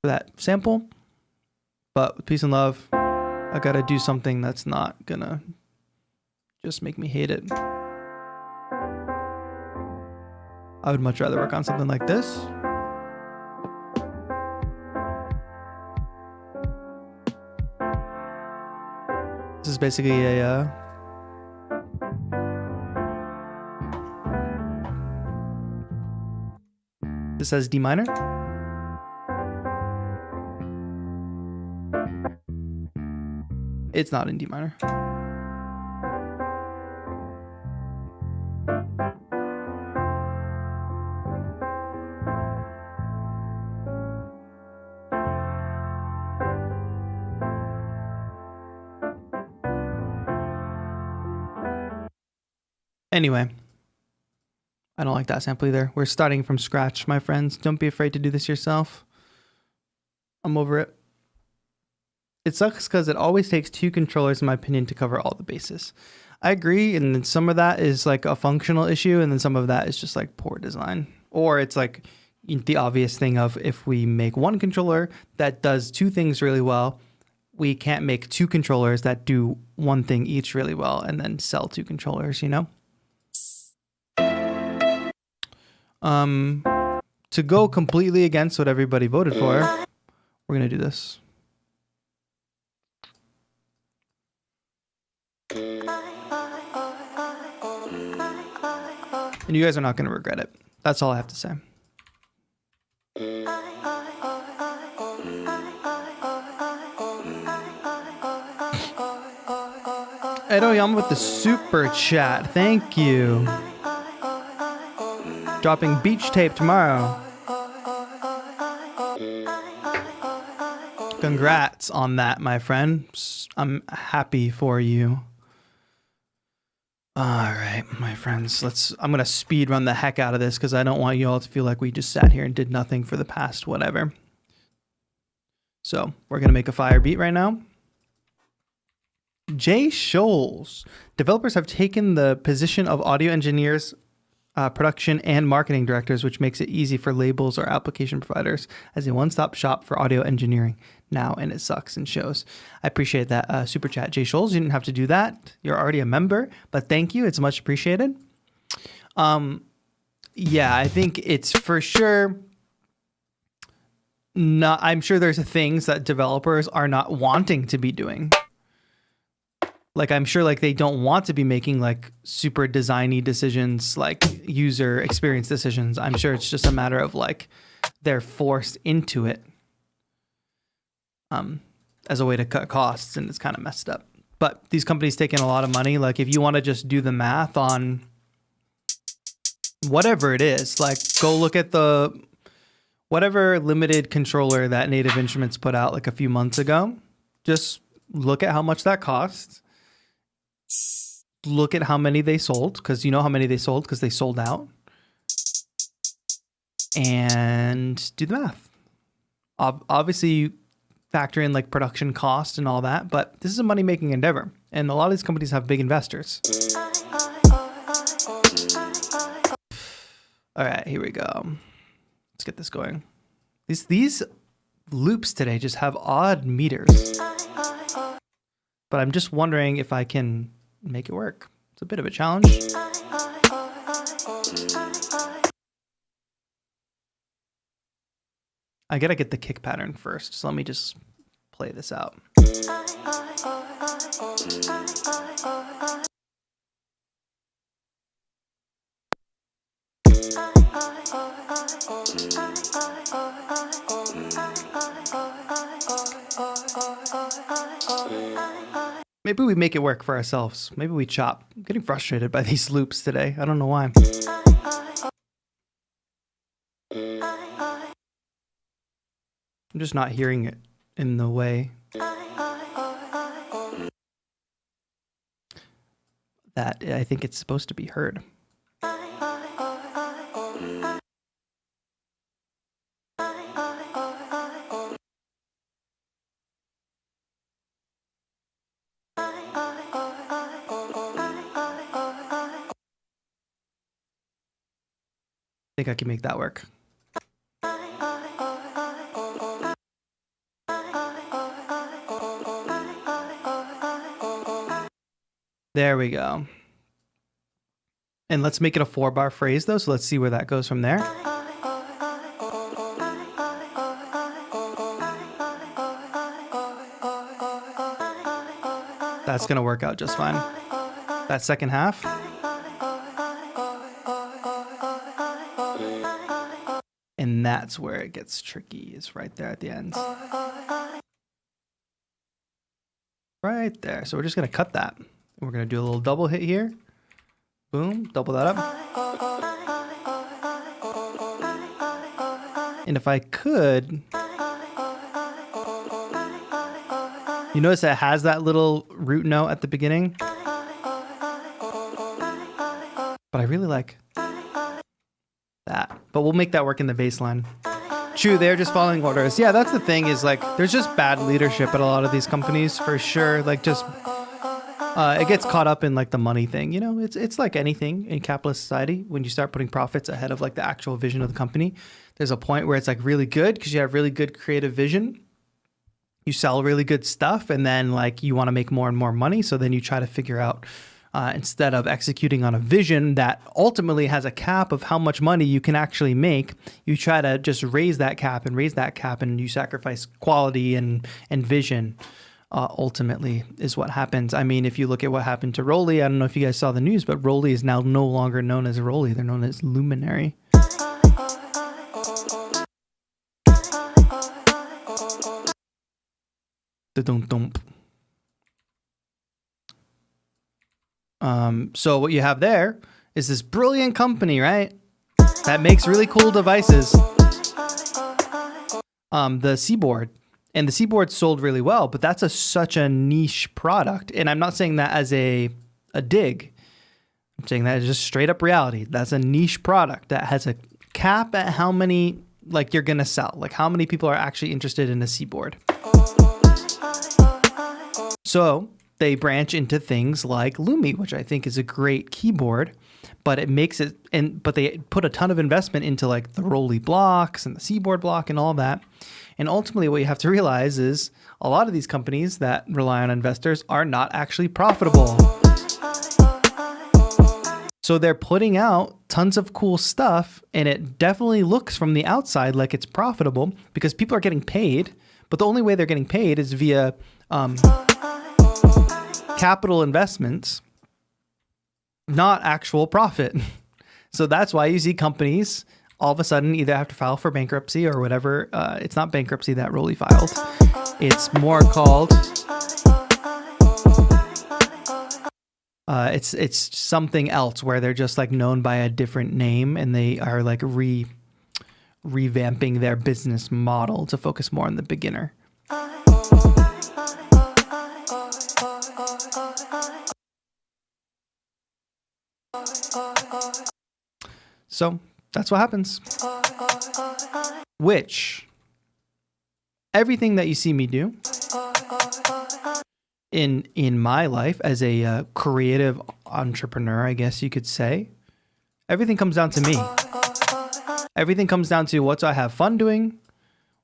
for that sample, but with peace and love, I gotta do something that's not gonna just make me hate it. I would much rather work on something like this. This is basically a this says D minor. It's not in D minor. Anyway, I don't like that sample either. We're starting from scratch, my friends. Don't be afraid to do this yourself. I'm over it. It sucks because it always takes two controllers, in my opinion, to cover all the bases. I agree, and then some of that is like a functional issue, and then some of that is just like poor design. Or it's like the obvious thing of if we make one controller that does two things really well, we can't make two controllers that do one thing each really well and then sell two controllers, you know? To go completely against what everybody voted for, we're going to do this. And you guys are not going to regret it. That's all I have to say. Edo Yama with the super chat. Thank you. Dropping beach tape tomorrow. Congrats on that, my friend. I'm happy for you. All right, my friends, I'm going to speed run the heck out of this because I don't want you all to feel like we just sat here and did nothing for the past whatever. So we're going to make a fire beat right now. Jay Scholes. Developers have taken the position of audio engineers, production, and marketing directors, which makes it easy for labels or application providers as a one-stop shop for audio engineering now, and it sucks and shows. I appreciate that super chat, Jay Scholes. You didn't have to do that. You're already a member, but thank you. It's much appreciated. Yeah, I think it's for sure not. I'm sure there's things that developers are not wanting to be doing. Like, I'm sure like they don't want to be making like super designy decisions, like user experience decisions. I'm sure it's just a matter of like they're forced into it as a way to cut costs, and it's kind of messed up. But these companies take in a lot of money. Like if you want to just do the math on whatever it is, like go look at the whatever limited controller that Native Instruments put out like a few months ago. Just look at how much that costs. Look at how many they sold, because you know how many they sold because they sold out. And do the math. Obviously, you factor in like production cost and all that, but this is a money-making endeavor. And a lot of these companies have big investors. All right, here we go. Let's get this going. These loops today just have odd meters. But I'm just wondering if I can make it work. It's a bit of a challenge. I gotta get the kick pattern first, so let me just play this out. Maybe we make it work for ourselves. Maybe we chop. I'm getting frustrated by these loops today. I don't know why. I'm just not hearing it in the way that I think it's supposed to be heard. I think I can make that work. There we go. And let's make it a 4-bar phrase though, so let's see where that goes from there. That's gonna work out just fine. That second half. And that's where it gets tricky, is right there at the end. Right there. So we're just going to cut that. We're going to do a little double hit here. Boom, double that up. And if I could, you notice it has that little root note at the beginning. But I really like that. But we'll make that work in the bass line. True, they're just following orders. Yeah, that's the thing, is like there's just bad leadership at a lot of these companies for sure. Like just It gets caught up in like the money thing. You know, it's like anything in capitalist society. When you start putting profits ahead of like the actual vision of the company, there's a point where it's like really good because you have really good creative vision. You sell really good stuff, and then like you want to make more and more money. So then you try to figure out, instead of executing on a vision that ultimately has a cap of how much money you can actually make, you try to just raise that cap, and you sacrifice quality and vision. Ultimately is what happens. I mean, if you look at what happened to Rolly, I don't know if you guys saw the news, but Rolly is now no longer known as Rolly. They're known as Luminary. So what you have there is this brilliant company, right? That makes really cool devices. The Seaboard. And the Seaboard sold really well, but that's such a niche product. And I'm not saying that as a dig. I'm saying that as just straight up reality. That's a niche product that has a cap at how many like you're gonna sell. Like how many people are actually interested in a Seaboard. So they branch into things like Lumi, which I think is a great keyboard, but it makes it, but they put a ton of investment into like the Rolly blocks and the Seaboard block and all that. And ultimately what you have to realize is a lot of these companies that rely on investors are not actually profitable. So they're putting out tons of cool stuff, and it definitely looks from the outside like it's profitable because people are getting paid, but the only way they're getting paid is via capital investments, not actual profit. So that's why you see companies all of a sudden either have to file for bankruptcy or whatever. It's not bankruptcy that Rolly filed. It's more called, it's something else where they're just like known by a different name, and they are like revamping their business model to focus more on the beginner. So that's what happens. Which, everything that you see me do in my life as a creative entrepreneur, I guess you could say, everything comes down to me. Everything comes down to what do I have fun doing?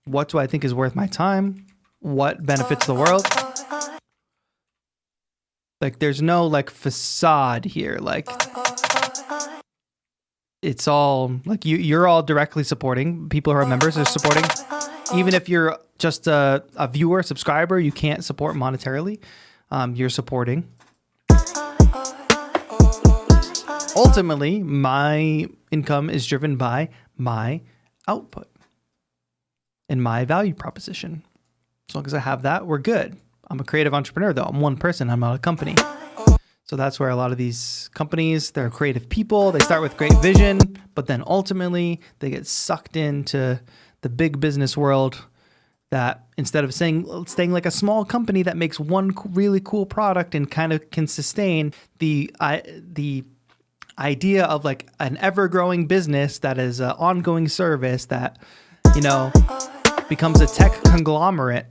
What do I think is worth my time? What benefits the world? Like, there's no like facade here. Like, it's all like you're all directly supporting. People who are members are supporting. Even if you're just a viewer, subscriber, you can't support monetarily. You're supporting. Ultimately, my income is driven by my output and my value proposition. As long as I have that, we're good. I'm a creative entrepreneur, though. I'm one person. I'm not a company. So that's where a lot of these companies, they're creative people. They start with great vision, but then ultimately they get sucked into the big business world that instead of staying like a small company that makes one really cool product and kind of can sustain the idea of like an ever-growing business that is an ongoing service that, you know, becomes a tech conglomerate.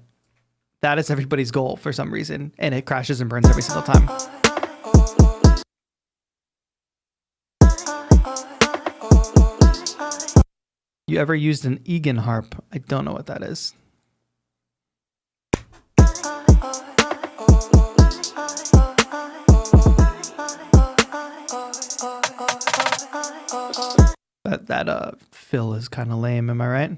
That is everybody's goal for some reason, and it crashes and burns every single time. You ever used an Egan harp? I don't know what that is. That fill is kind of lame, am I right?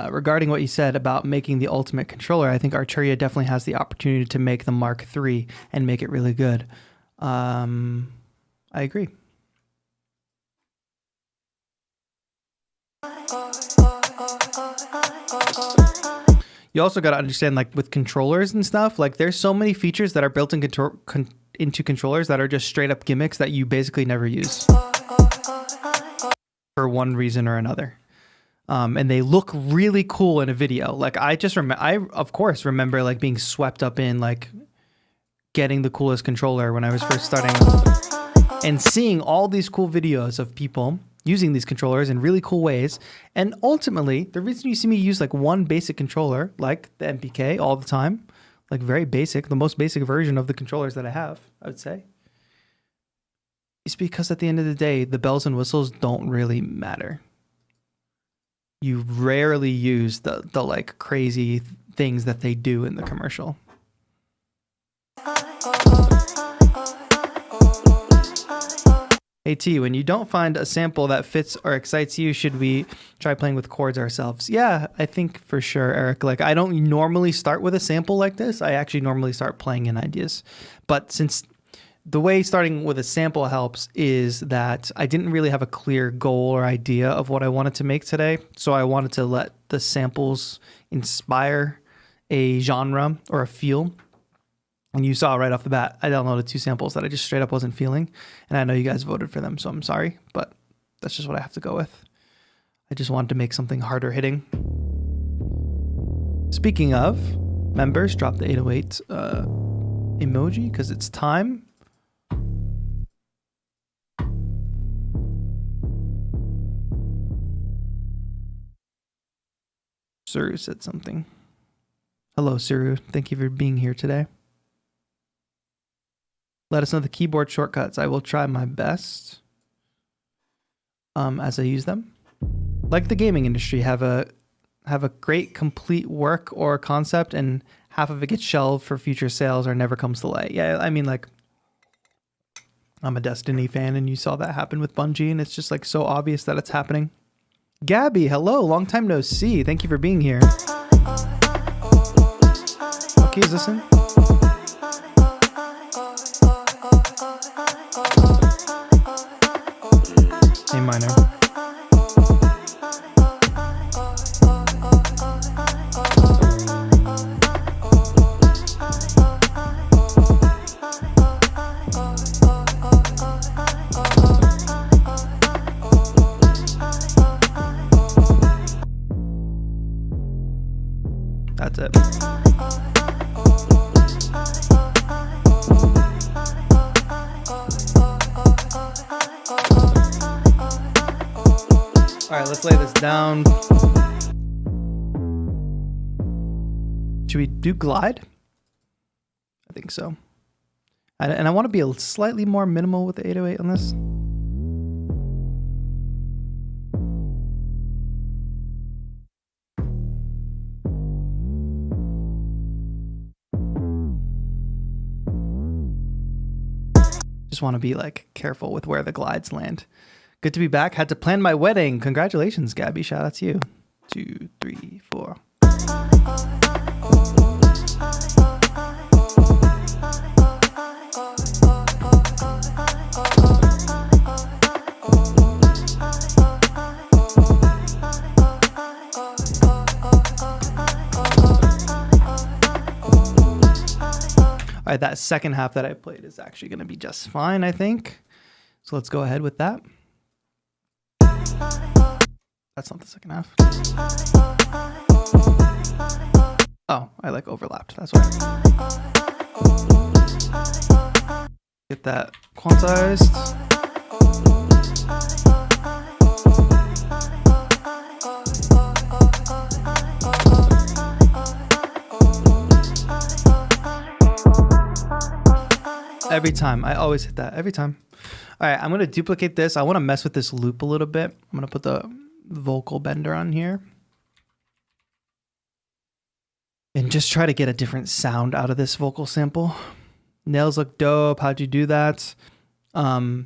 Regarding what you said about making the ultimate controller, I think Arturia definitely has the opportunity to make the Mark III and make it really good. I agree. You also got to understand, like with controllers and stuff, like there's so many features that are built into controllers that are just straight up gimmicks that you basically never use for one reason or another. And they look really cool in a video. Like I of course remember like being swept up in like getting the coolest controller when I was first starting and seeing all these cool videos of people using these controllers in really cool ways. And ultimately, the reason you see me use like one basic controller, like the MPK all the time, like very basic, the most basic version of the controllers that I have, I would say, is because at the end of the day, the bells and whistles don't really matter. You rarely use the like crazy things that they do in the commercial. Hey T, when you don't find a sample that fits or excites you, should we try playing with chords ourselves? Yeah, I think for sure, Eric. Like I don't normally start with a sample like this. I actually normally start playing in ideas. But since the way starting with a sample helps is that I didn't really have a clear goal or idea of what I wanted to make today. So I wanted to let the samples inspire a genre or a feel. And you saw right off the bat, I downloaded 2 samples that I just straight up wasn't feeling. And I know you guys voted for them, so I'm sorry, but that's just what I have to go with. I just wanted to make something harder hitting. Speaking of, members, drop the 808 emoji because it's time. Suru said something. Hello, Suru. Thank you for being here today. Let us know the keyboard shortcuts. I will try my best as I use them. Like the gaming industry, have a great complete work or concept, and half of it gets shelved for future sales or never comes to light. Yeah, I mean, like, I'm a Destiny fan, and you saw that happen with Bungie, and it's just like so obvious that it's happening. Gabby, hello, long time no see. Thank you for being here. What key is this in? A minor. That's it. All right, let's lay this down. Should we do glide? I think so. And I want to be a slightly more minimal with the 808 on this. Just want to be like careful with where the glides land. Good to be back. Had to plan my wedding. Congratulations, Gabby. Shout out to you. 2, 3, 4. All right, that second half that I played is actually going to be just fine, I think. So let's go ahead with that. That's not the second half. Oh, I like overlapped. That's why. Get that quantized. Every time. I always hit that. Every time. All right, I'm going to duplicate this. I want to mess with this loop a little bit. I'm going to put the vocal bender on here. And just try to get a different sound out of this vocal sample. Nails look dope. How'd you do that? I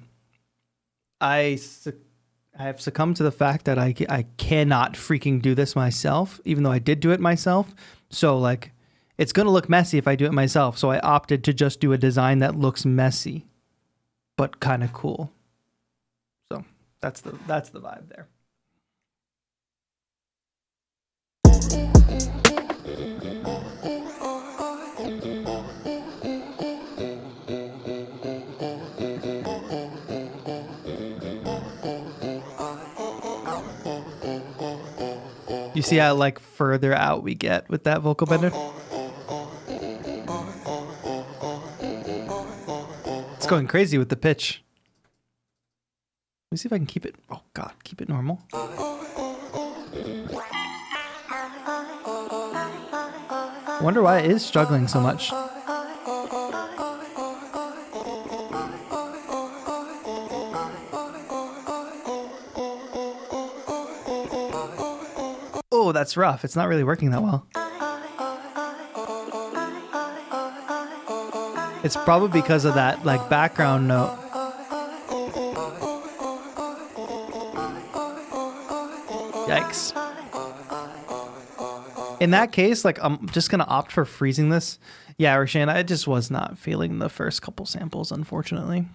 have succumbed to the fact that I cannot freaking do this myself, even though I did do it myself. So, like, it's going to look messy if I do it myself. So I opted to just do a design that looks messy, but kind of cool. So that's the vibe there. You see how like further out we get with that vocal bender? It's going crazy with the pitch. Let me see if I can keep it. Oh God, keep it normal. I wonder why it is struggling so much. Oh, that's rough. It's not really working that well. It's probably because of that like background note. Yikes. In that case, like I'm just going to opt for freezing this. Yeah, Roshan, I just was not feeling the first couple samples, unfortunately.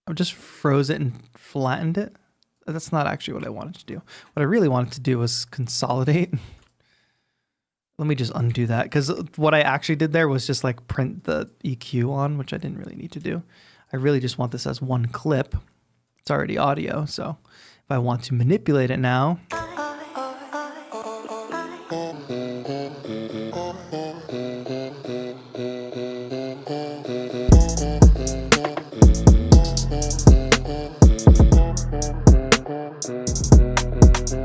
I just froze it and flattened it. That's not actually what I wanted to do. What I really wanted to do was consolidate. Let me just undo that, because what I actually did there was just like print the EQ on, which I didn't really need to do. I really just want this as one clip. It's already audio, so if I want to manipulate it now,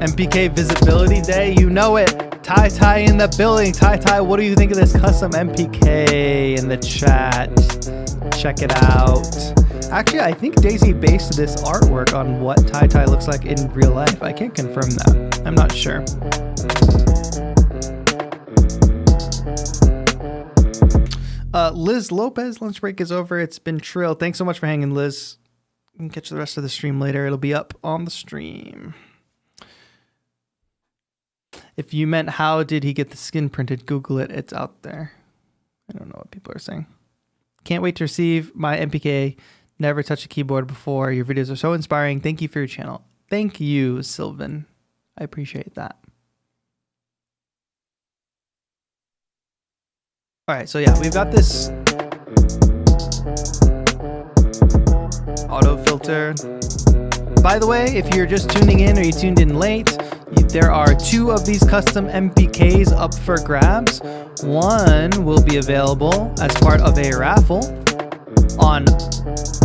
MPK Visibility Day, you know it. Tai in the building. Tai, what do you think of this custom MPK in the chat? Check it out. Actually, I think Daisy based this artwork on what Tai looks like in real life. I can't confirm that. I'm not sure. Liz Lopez, lunch break is over. It's been Trill. Thanks so much for hanging, Liz. You can catch the rest of the stream later. It'll be up on the stream. If you meant how did he get the skin printed, Google it. It's out there. I don't know what people are saying. Can't wait to receive my MPK. Never touched a keyboard before. Your videos are so inspiring. Thank you for your channel. Thank you, Sylvan. I appreciate that. All right, so yeah, we've got this auto filter. By the way, if you're just tuning in or you tuned in late, there are 2 of these custom MPKs up for grabs. One will be available as part of a raffle on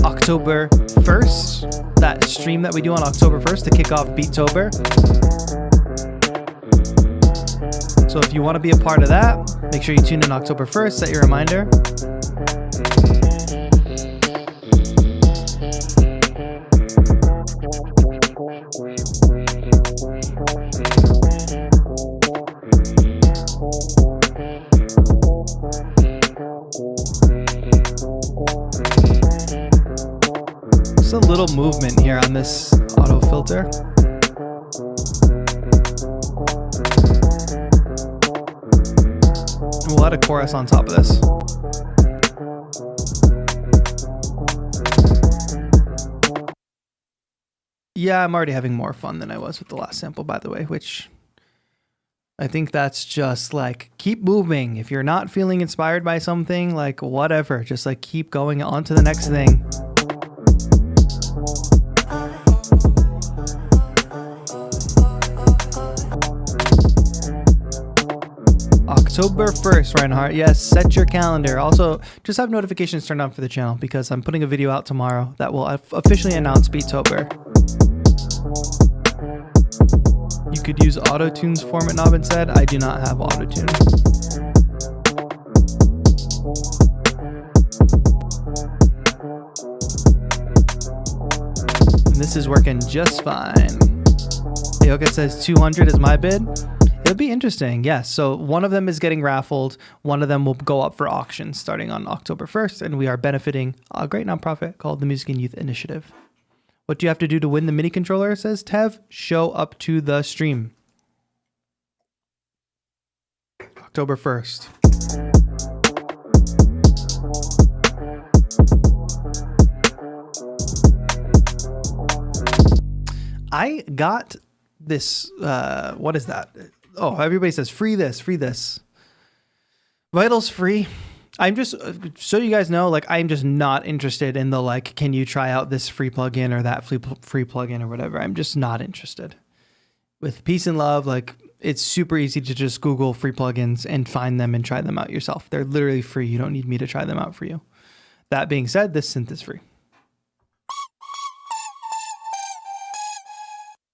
October 1st. That stream that we do on October 1st to kick off Beattober. So if you want to be a part of that, make sure you tune in October 1st, set your reminder. Just a little movement here on this auto filter. We'll add a chorus on top of this. Yeah, I'm already having more fun than I was with the last sample, by the way, which I think that's just like, keep moving. If you're not feeling inspired by something, like whatever, just like keep going on to the next thing. October 1st, Reinhardt. Yes, set your calendar. Also, just have notifications turned on for the channel because I'm putting a video out tomorrow that will officially announce Beattober. You could use Auto-Tune's format knob instead. I do not have Auto-Tune. And this is working just fine. Yoga says 200 is my bid. It'll be interesting, yes. So one of them is getting raffled. One of them will go up for auction starting on October 1st. And we are benefiting a great nonprofit called the Music and Youth Initiative. What do you have to do to win the mini controller, says Tev? Show up to the stream. October 1st. I got this, what is that? Oh, everybody says free this, free this. Vital's free. I'm just, so you guys know, like, I'm just not interested in the, like, can you try out this free plugin or that free plugin or whatever. I'm just not interested. with peace and love, like it's super easy to just Google free plugins and find them and try them out yourself. They're literally free. You don't need me to try them out for you. That being said, this synth is free.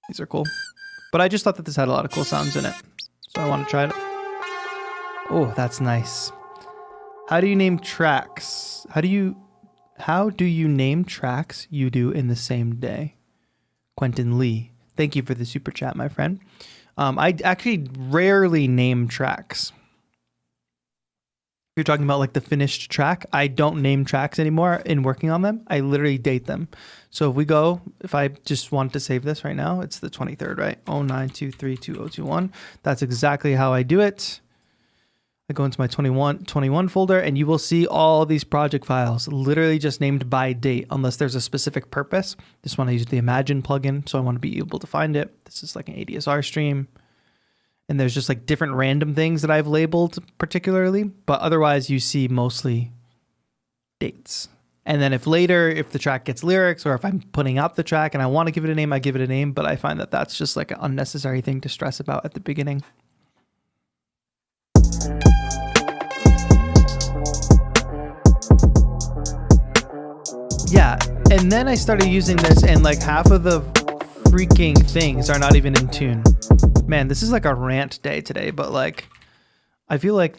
These are cool. But I just thought that this had a lot of cool sounds in it. So I want to try it. Oh, that's nice. How do you name tracks? How do you name tracks you do in the same day? Quentin Lee. Thank you for the super chat, my friend. I actually rarely name tracks. You're talking about like the finished track. I don't name tracks anymore in working on them. I literally date them. So if I just want to save this right now, it's the 23rd, right? 09232021. That's exactly how I do it. I go into my 21 folder and you will see all these project files literally just named by date, unless there's a specific purpose. Just want to use the Imagine plugin, so I want to be able to find it. This is like an ADSR stream. And there's just like different random things that I've labeled particularly, but otherwise you see mostly dates. And then if the track gets lyrics, or if I'm putting out the track and I want to give it a name, I give it a name, but I find that that's just like an unnecessary thing to stress about at the beginning. Yeah, and then I started using this and like half of the freaking things are not even in tune. Man, this is like a rant day today, but like I feel like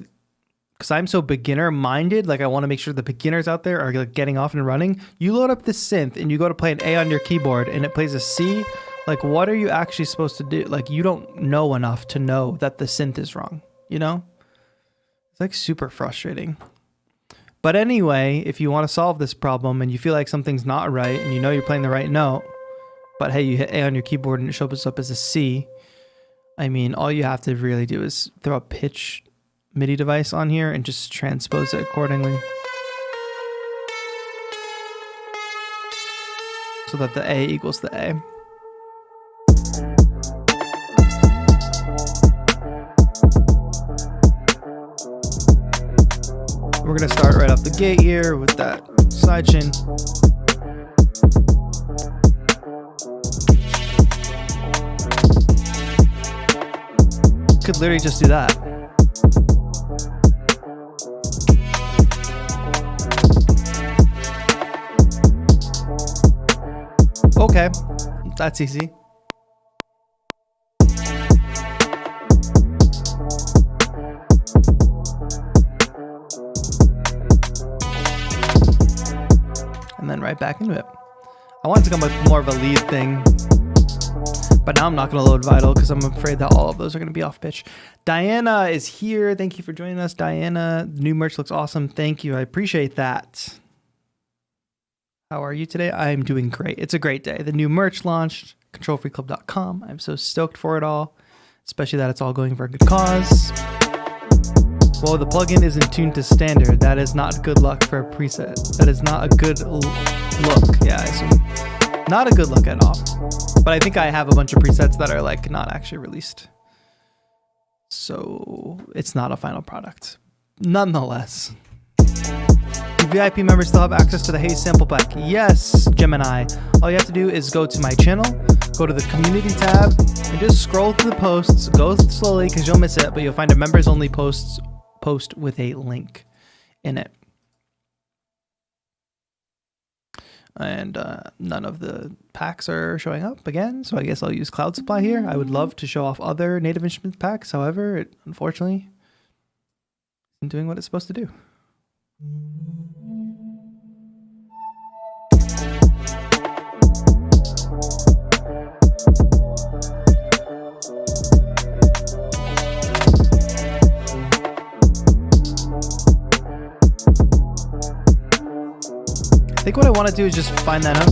because I'm so beginner minded, like I want to make sure the beginners out there are like getting off and running. You load up this synth and you go to play an A on your keyboard and it plays a C. Like what are you actually supposed to do? Like you don't know enough to know that the synth is wrong, you know? It's like super frustrating. But anyway, if you want to solve this problem and you feel like something's not right and you know you're playing the right note, but hey, you hit A on your keyboard and it shows up as a C, I mean, all you have to really do is throw a pitch MIDI device on here and just transpose it accordingly, so that the A equals the A. We're going to start right off the gate here with that sidechain. Could literally just do that. Okay, that's easy. And then right back into it. I wanted to come with more of a lead thing, but now I'm not going to load Vital because I'm afraid that all of those are going to be off pitch. Diana is here. Thank you for joining us, Diana. New merch looks awesome. Thank you. I appreciate that. How are you today? I'm doing great. It's a great day. The new merch launched, controlfreeclub.com. I'm so stoked for it all, especially that it's all going for a good cause. Well, the plugin isn't tuned to standard. That is not good luck for a preset. That is not a good look. Yeah, I assume. Not a good look at all. But I think I have a bunch of presets that are like not actually released. So it's not a final product. Nonetheless. Do VIP members still have access to the HAZE sample pack? Yes, Gemini. All you have to do is go to my channel, go to the community tab, and just scroll through the posts. Go slowly because you'll miss it, but you'll find a members only post with a link in it. And none of the packs are showing up again, so I guess I'll use Cloud Supply here. I would love to show off other Native Instruments packs, however, it unfortunately isn't doing what it's supposed to do. I think what I want to do is just find that out.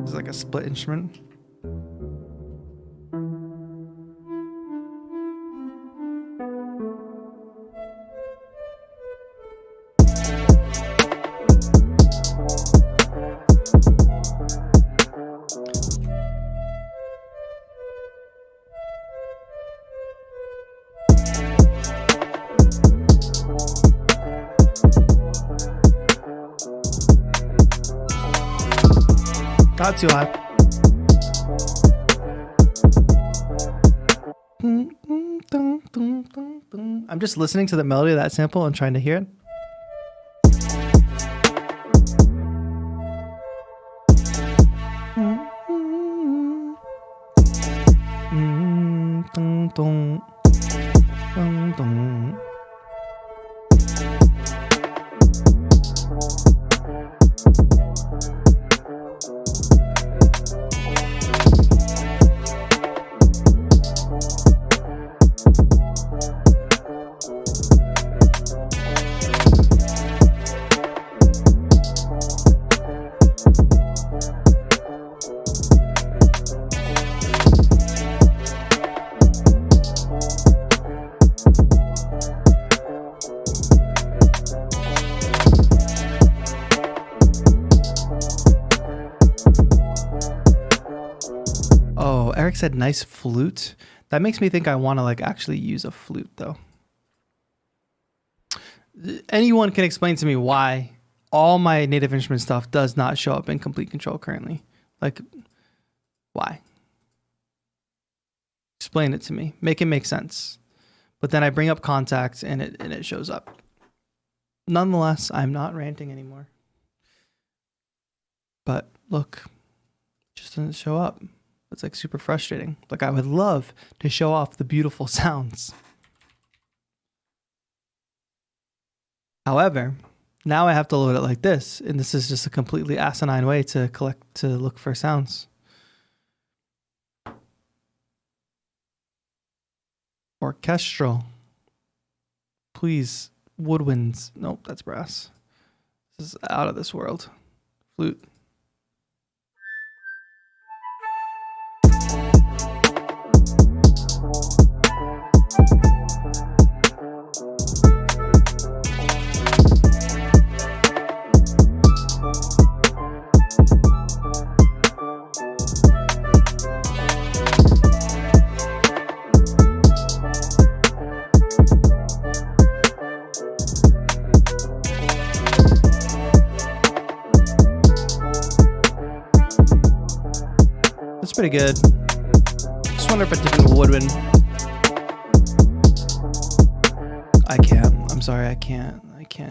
It's like a split instrument. Not too high. I'm just listening to the melody of that sample and trying to hear it. Eric said nice flute. That makes me think I want to like actually use a flute though. Anyone can explain to me why all my native instrument stuff does not show up in complete control currently? Like, why? Explain it to me. Make it make sense. But then I bring up contacts and it shows up. Nonetheless, I'm not ranting anymore. But look, it just doesn't show up. It's like super frustrating. Like I would love to show off the beautiful sounds. However, now I have to load it like this, and this is just a completely asinine way to look for sounds. Orchestral. Please, woodwinds. Nope, that's brass. This is out of this world. Flute. Pretty good. Just wonder if a different woodwind. I can't. I'm sorry. I can't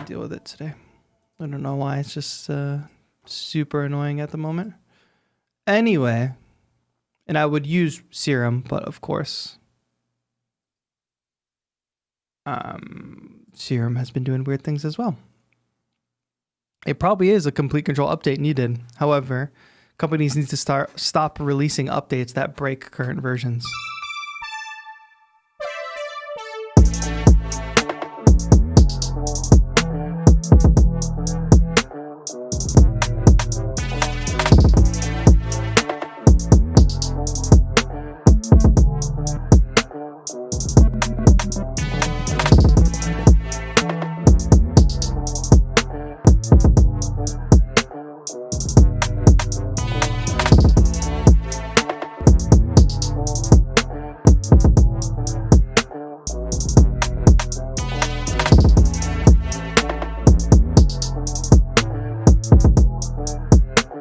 deal with it today. I don't know why. It's just super annoying at the moment. Anyway, and I would use Serum, but of course, Serum has been doing weird things as well. It probably is a complete control update needed. However, companies need to stop releasing updates that break current versions.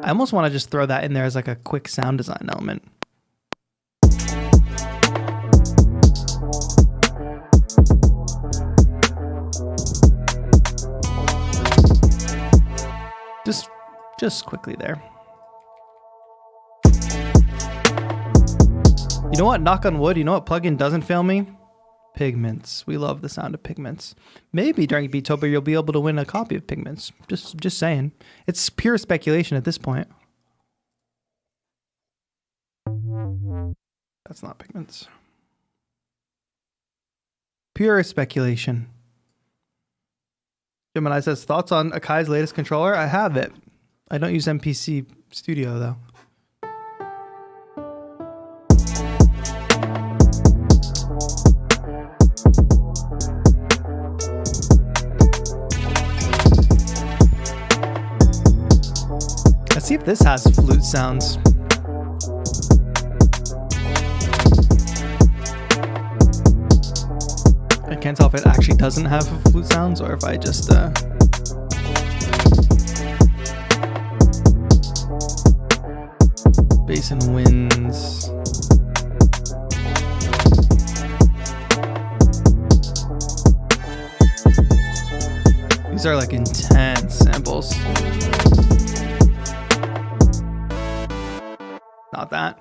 I almost want to just throw that in there as like a quick sound design element. Just quickly there. You know what? Knock on wood. You know what plugin doesn't fail me? Pigments. We love the sound of Pigments. Maybe during Beattober you'll be able to win a copy of Pigments. Just saying. It's pure speculation at this point. That's not Pigments. Pure speculation. Gemini says, thoughts on Akai's latest controller? I have it. I don't use MPC Studio though. Let's see if this has flute sounds. I can't tell if it actually doesn't have flute sounds or if I just Jason wins. These are like intense samples. Not that.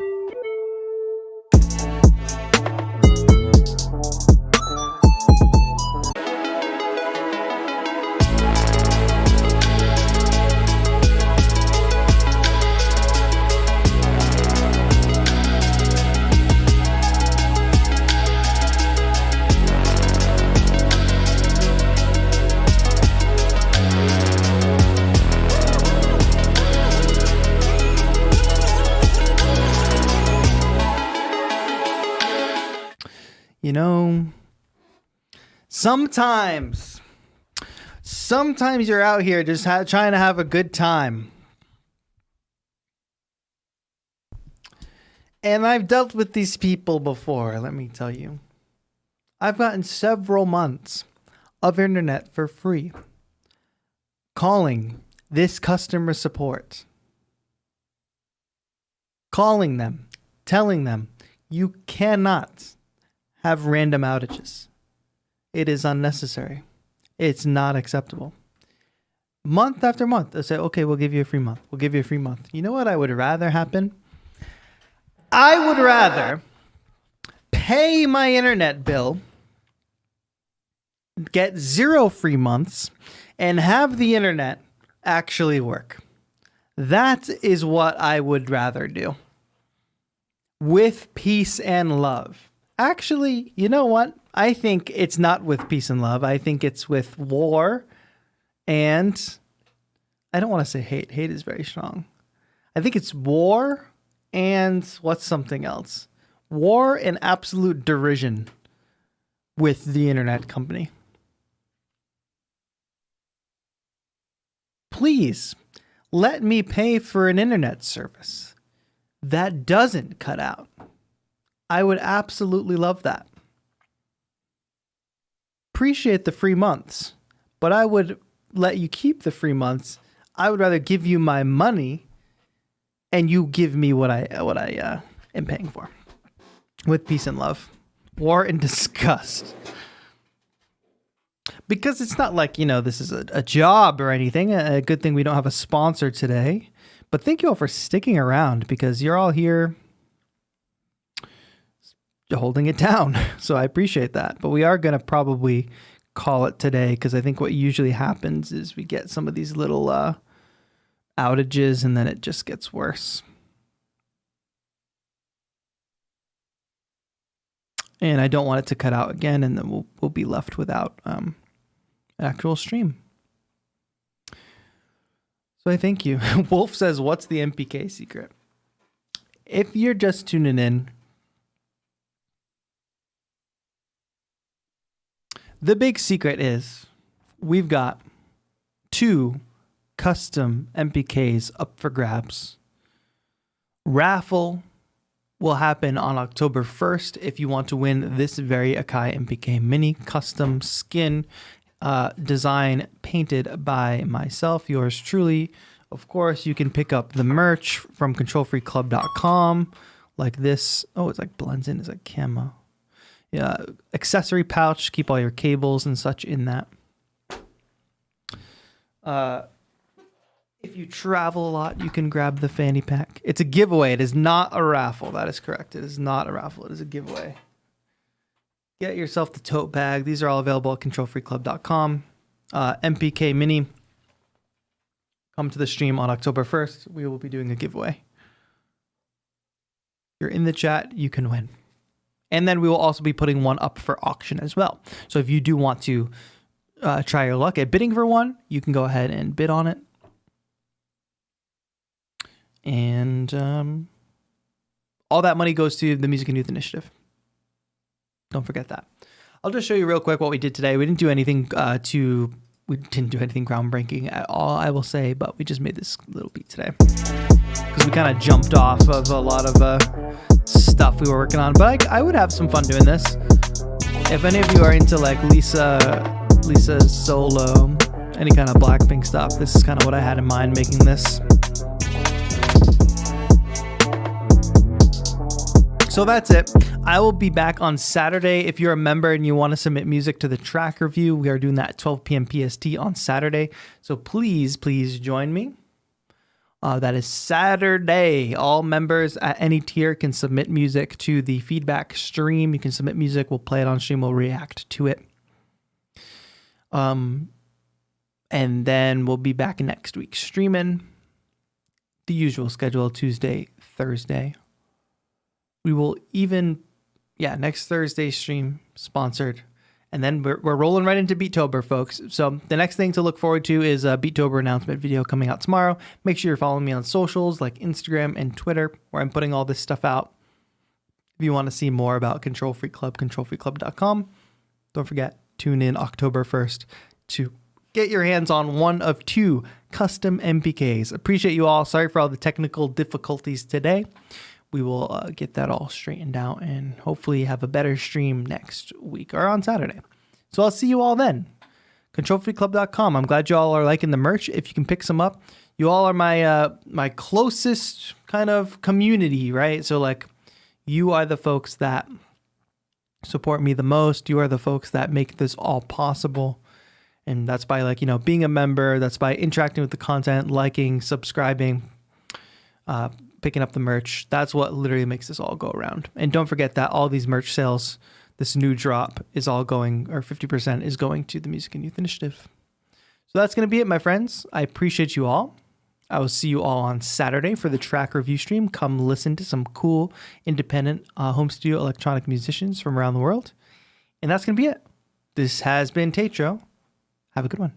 You know, sometimes you're out here just trying to have a good time. And I've dealt with these people before, let me tell you. I've gotten several months of internet for free. Calling this customer support. Calling them, telling them, you cannot have random outages. It is unnecessary. It's not acceptable. Month after month, they'll say, okay, we'll give you a free month. We'll give you a free month. You know what I would rather happen? I would rather pay my internet bill, get 0 free months, and have the internet actually work. That is what I would rather do. With peace and love. Actually, you know what? I think it's not with peace and love. I think it's with war and I don't want to say hate. Hate is very strong. I think it's war and what's something else? War and absolute derision with the internet company. Please let me pay for an internet service that doesn't cut out. I would absolutely love that. Appreciate the free months, but I would let you keep the free months. I would rather give you my money and you give me what I am paying for. With peace and love. War and disgust. Because it's not like, you know, this is a job or anything. A good thing we don't have a sponsor today. But thank you all for sticking around because you're all here holding it down. So I appreciate that. But we are going to probably call it today because I think what usually happens is we get some of these little outages and then it just gets worse. And I don't want it to cut out again and then we'll be left without an actual stream. So I thank you. Wolf says, what's the MPK secret? If you're just tuning in, the big secret is we've got 2 custom MPKs up for grabs. Raffle will happen on October 1st if you want to win this very Akai MPK Mini custom skin design painted by myself, yours truly. Of course, you can pick up the merch from controlfreeclub.com like this. Oh, it's like blends in. It's like camo. Yeah, accessory pouch, keep all your cables and such in that. If you travel a lot, you can grab the fanny pack. It's a giveaway. It is not a raffle. That is correct. It is not a raffle. It is a giveaway. Get yourself the tote bag. These are all available at controlfreeclub.com. MPK Mini. Come to the stream on October 1st. We will be doing a giveaway. If you're in the chat, you can win. And then we will also be putting one up for auction as well. So if you do want to try your luck at bidding for one, you can go ahead and bid on it. And all that money goes to the Music and Youth Initiative. Don't forget that. I'll just show you real quick what we did today. We didn't do anything groundbreaking at all, I will say, but we just made this little beat today. Because we kind of jumped off of a lot of stuff we were working on, but I would have some fun doing this. If any of you are into like Lisa's solo, any kind of Blackpink stuff, this is kind of what I had in mind making this. So that's it. I will be back on Saturday. If you're a member and you want to submit music to the track review, we are doing that at 12 p.m. PST on Saturday. So please join me. That is Saturday. All members at any tier can submit music to the feedback stream. You can submit music. We'll play it on stream. We'll react to it. And then we'll be back next week streaming the usual schedule, Tuesday, Thursday. We will even, next Thursday stream sponsored. And then we're rolling right into Beattober, folks. So the next thing to look forward to is a Beattober announcement video coming out tomorrow. Make sure you're following me on socials like Instagram and Twitter, where I'm putting all this stuff out. If you want to see more about Control Freak Club, controlfreakclub.com. Don't forget, tune in October 1st to get your hands on one of 2 custom MPKs. Appreciate you all. Sorry for all the technical difficulties today. We will get that all straightened out and hopefully have a better stream next week or on Saturday. So I'll see you all then. ControlFreakClub.com. I'm glad you all are liking the merch. If you can pick some up, you all are my closest kind of community, right? So like, you are the folks that support me the most. You are the folks that make this all possible. And that's by being a member. That's by interacting with the content, liking, subscribing, picking up the merch. That's what literally makes this all go around. And don't forget that all these merch sales, this new drop is all going, or 50% is going to the Music and Youth Initiative. So that's going to be it, my friends. I appreciate you all. I will see you all on Saturday for the track review stream. Come listen to some cool, independent home studio electronic musicians from around the world. And that's going to be it. This has been TAETRO. Have a good one.